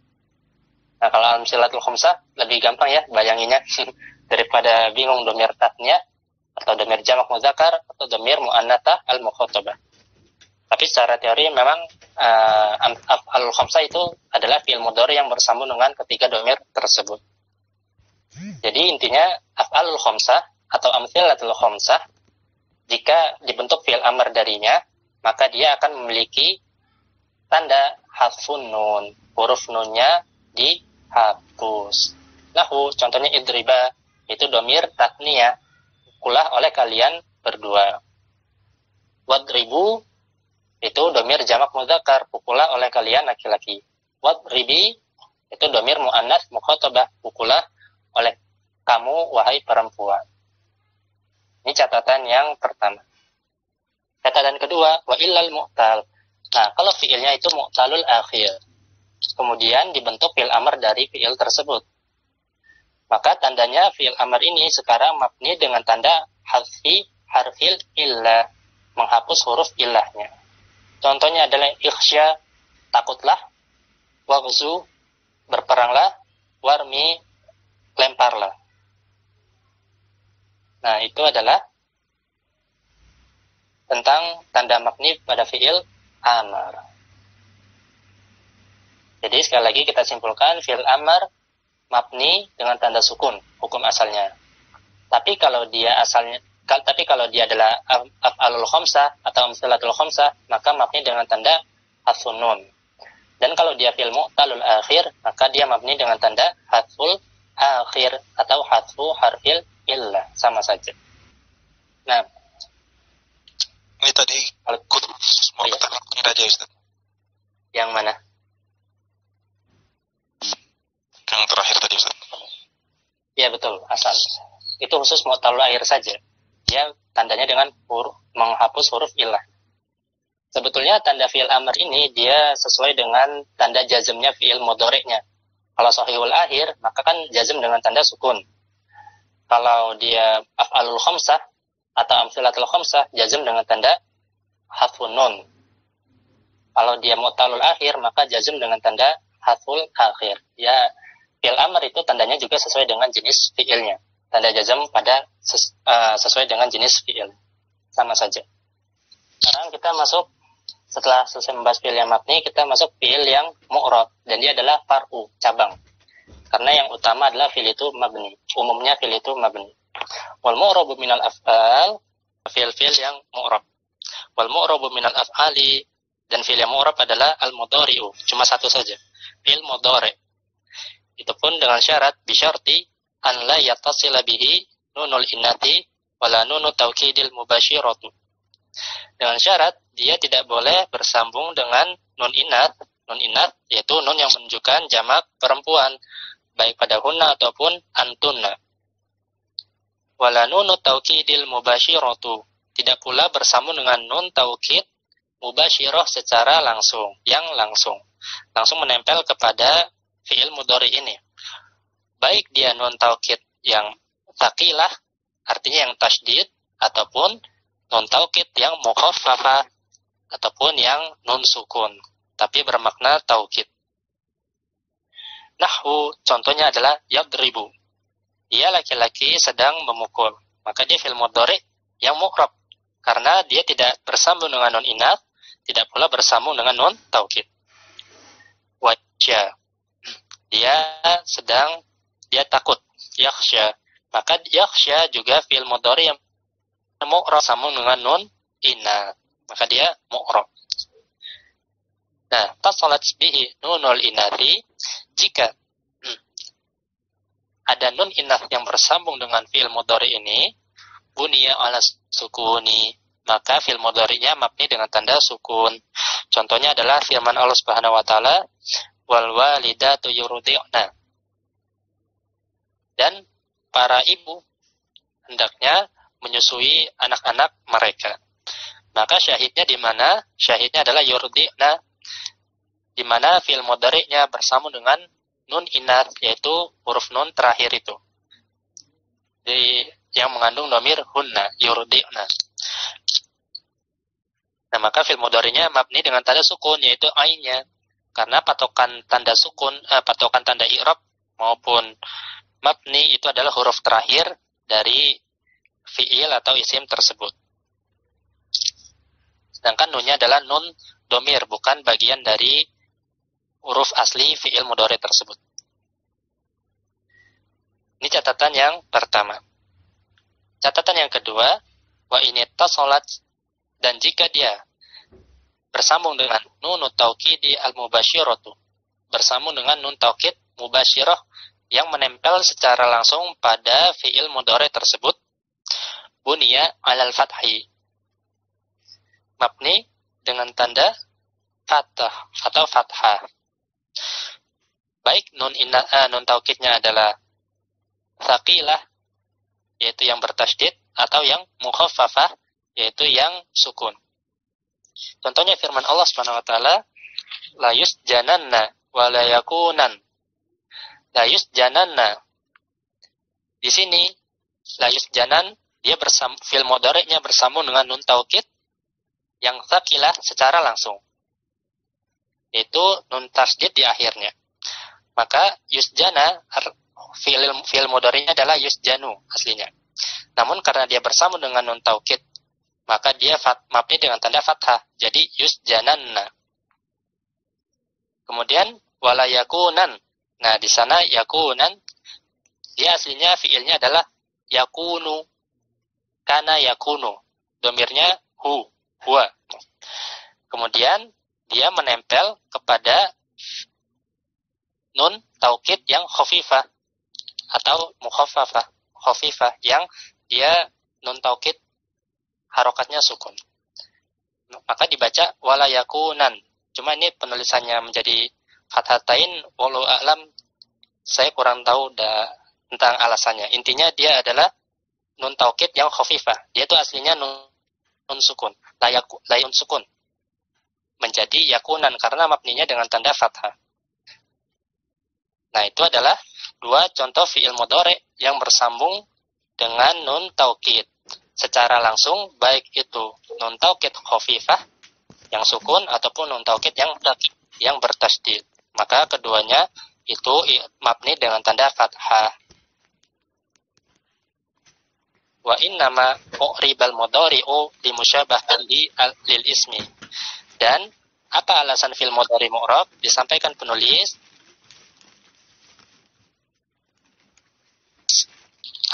Nah, kalau amtsilatul khamsah lebih gampang ya bayanginnya daripada bingung domir tatniyah atau domir jamak muzakkar atau domir mu'annats al-mukhatabah. Tapi secara teori memang af'alul khamsah itu adalah fi'il mudhari yang bersambung dengan ketiga domir tersebut. Jadi intinya af'alul khamsah atau amtsilatul khamsah, jika dibentuk fi'il amr darinya, maka dia akan memiliki tanda hadfun nun, huruf nunnya dihapus. Nahu contohnya idriba, itu domir tatniyah, pukullah oleh kalian berdua. Wadribu itu domir jamak mudzakkar, pukullah oleh kalian laki-laki. Wadribi itu domir mu'annats mukhatabah, pukullah oleh kamu wahai perempuan. Ini catatan yang pertama. Catatan kedua, wa illal mu'tal. Nah, kalau fi'ilnya itu mu'talul akhir, kemudian dibentuk fi'il amr dari fi'il tersebut, maka tandanya fi'il amr ini sekarang mabni dengan tanda hadfi harfil illah, menghapus huruf illahnya. Contohnya adalah ikhsya, takutlah, waghzu, berperanglah, warmi, lemparlah. Nah, itu adalah tentang tanda mabni pada fi'il amr. Jadi sekali lagi kita simpulkan, fi'il amr mabni dengan tanda sukun, hukum asalnya. Tapi kalau dia adalah af'alul khamsah atau amtsilatul khamsah, maka mabni dengan tanda hadfun nun. Dan kalau dia fi'il mu'talul akhir, maka dia mabni dengan tanda hadful akhir atau hadfu harfil illah, sama saja. Nah, ini tadi khusus mau kata aja Ustaz. Yang mana? Yang terakhir tadi Ustaz. Ya betul, asal. itu khusus mu'talul akhir saja. Dia tandanya dengan menghapus huruf illah. Sebetulnya tanda fi'il amr ini dia sesuai dengan tanda jazmnya fi'il mudhari'nya. Kalau sahihul akhir, maka kan jazm dengan tanda sukun. Kalau dia af'alul khamsah atau amsilatul khamsah, jazm dengan tanda hadfun nun. Kalau dia mu'talul akhir, maka jazm dengan tanda hadful akhir. Ya, fi'il amr itu tandanya juga sesuai dengan jenis fi'ilnya. Tanda jazm pada sesuai dengan jenis fi'il. Sama saja. Sekarang kita masuk, setelah selesai membahas fi'il yang mabni, kita masuk fi'il yang mu'rab. Dan dia adalah far'u, cabang. Karena yang utama adalah fi'il itu mabni. Umumnya fi'il itu mabni. Wal mu'rabu minal af'al, fi'il yang mu'rab. Wal mu'rabu minal af'ali, dan fi'il yang mu'rab adalah al-mudhari'u. Cuma satu saja. Fi'il mudhari'. Itu pun dengan syarat, bisyarti, an la yattasila bihi nunul innati wala nunu taukidil mubashiratu. Dengan syarat dia tidak boleh bersambung dengan nun inat yaitu nun yang menunjukkan jamak perempuan baik pada hunna ataupun antunna. Wala nunu taukidil mubashiratu, tidak pula bersambung dengan nun taukid mubashirah secara langsung, yang langsung menempel kepada fi'il mudhari ini. Baik dia nun taukid yang tsaqilah, artinya yang tasydid, ataupun nun taukid yang mukhaffafah, ataupun yang nun sukun, tapi bermakna taukid. Nahwu, contohnya adalah yadribu. Dia laki-laki sedang memukul. Maka dia fi'il mudhari yang mu'rab, karena dia tidak bersambung dengan nun inath, tidak pula bersambung dengan nun taukid. Wajah, dia takut, yakhsha. Maka yakhsha juga fi'il mudhari yang mu'rab sambung dengan nun inath, maka dia mu'rab. Nah, tasalat bihi nunul inathi, jika ada nun inath yang bersambung dengan fi'il mudhari ini, buniya ala sukuni, maka fi'il mudhari'nya mabni dengan tanda sukun. Contohnya adalah firman Allah Subhanahu wa taala, wal walidatu yurdi'na. Dan para ibu hendaknya menyusui anak-anak mereka. Maka syahidnya di mana? Syahidnya adalah yurdi'na, di mana fi'il mudhari'nya bersambung dengan nun inath, yaitu huruf nun terakhir itu, yang mengandung dhamir hunna, yurdi'na. Nah, maka fi'il mudhari'nya mabni dengan tanda sukun, yaitu ainnya. Karena patokan tanda sukun, patokan tanda i'rab maupun mabni itu adalah huruf terakhir dari fi'il atau isim tersebut. Sedangkan nunnya adalah nun dhamir, bukan bagian dari huruf asli fi'il mudhari tersebut. Ini catatan yang pertama. Catatan yang kedua, wa ini tasolat, dan jika dia bersambung dengan nun taukidi al-mubashiratu, bersambung dengan nun taukid mubashirah yang menempel secara langsung pada fi'il mudhari tersebut, buniya alal fathi, mabni dengan tanda fathah atau fathah. Baik nun taukidnya adalah tsaqilah, yaitu yang bertasydid, atau yang mukhaffafah, yaitu yang sukun. Contohnya firman Allah Subhanahu wa taala, la yusjananna wa la yakunan. La yusjananna. Di sini la yusjanan dia fi'il mudhari'nya bersambung dengan nun taukid yang tsaqilah secara langsung, yaitu nun tasydid di akhirnya. Maka yusjana fi'il mudhari'nya adalah yusjanu aslinya. Namun karena dia bersambung dengan nun taukid, maka dia mabni dengan tanda fathah, jadi yusjananna. Kemudian wala yakunan. Nah, di sana yakunan dia aslinya fi'ilnya adalah yakunu, kana yakunu, dhamirnya huwa. Kemudian dia menempel kepada nun taukid yang khafifah atau mukhaffafah, khafifah, yang dia nun taukid harokatnya sukun. Maka dibaca wala yakunan. Cuma ini penulisannya menjadi fathatain, wallahu a'lam, saya kurang tahu tentang alasannya. Intinya dia adalah nun taukid yang khafifah. Dia itu aslinya nun sukun, layun sukun. Menjadi yakunan karena mabninya dengan tanda fathah. Nah, itu adalah dua contoh fi'il mudhari yang bersambung dengan nun taukid. Secara langsung, baik itu nun taukid khafifah yang sukun ataupun nun taukid yang bertasydid. Maka keduanya itu mabni dengan tanda fathah. Wa innama u'ribal mudhari'u limusyabahan lil ismi. Dan apa alasan fi'il mudhari mu'rab? Disampaikan penulis.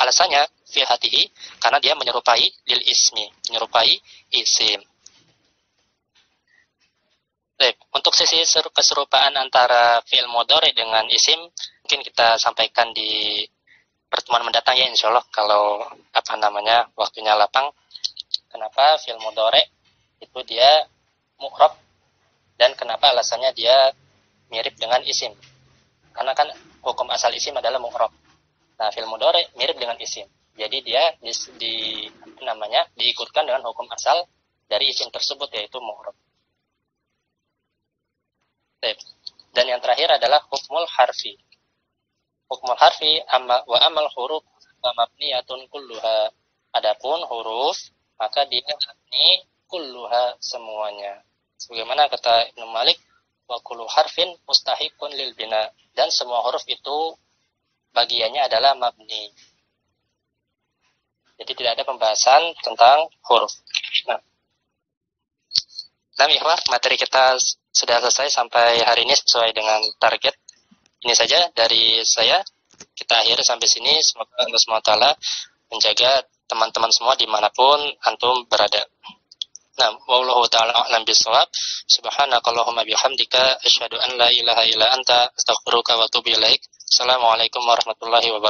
Alasannya fi hatihi karena dia menyerupai lil ismi, menyerupai isim. Baik, untuk sisi keserupaan antara fi'il mudhari dengan isim mungkin kita sampaikan di pertemuan mendatang ya insyaallah kalau waktunya lapang. Kenapa fi'il mudhari itu dia mu'rab dan kenapa alasannya dia mirip dengan isim? Karena kan hukum asal isim adalah mu'rab. Nah, fi'il mudhari mirip dengan isim. Jadi dia diikutkan dengan hukum asal dari isim tersebut yaitu mu'rab. Dan yang terakhir adalah hukmul harfi. Hukmul harfi wa amal huruf mabniyatun kulluha. Adapun huruf maka dia mabni kulluha semuanya. Sebagaimana kata Ibnu Malik, wa kullu harfin mustahiqun lil bina, dan semua huruf itu bagiannya adalah mabni. Jadi tidak ada pembahasan tentang huruf. Nah, materi kita sudah selesai sampai hari ini sesuai dengan target. Ini saja dari saya. Kita akhiri sampai sini. Semoga Allah SWT menjaga teman-teman semua dimanapun antum berada. Nah, wallahu ta'ala a'lam bishawab. Subhanakallahumma bihamdika asyhadu an la ilaha illa anta astaghfiruka wa atubu ilaik. Assalamualaikum warahmatullahi wabarakatuh.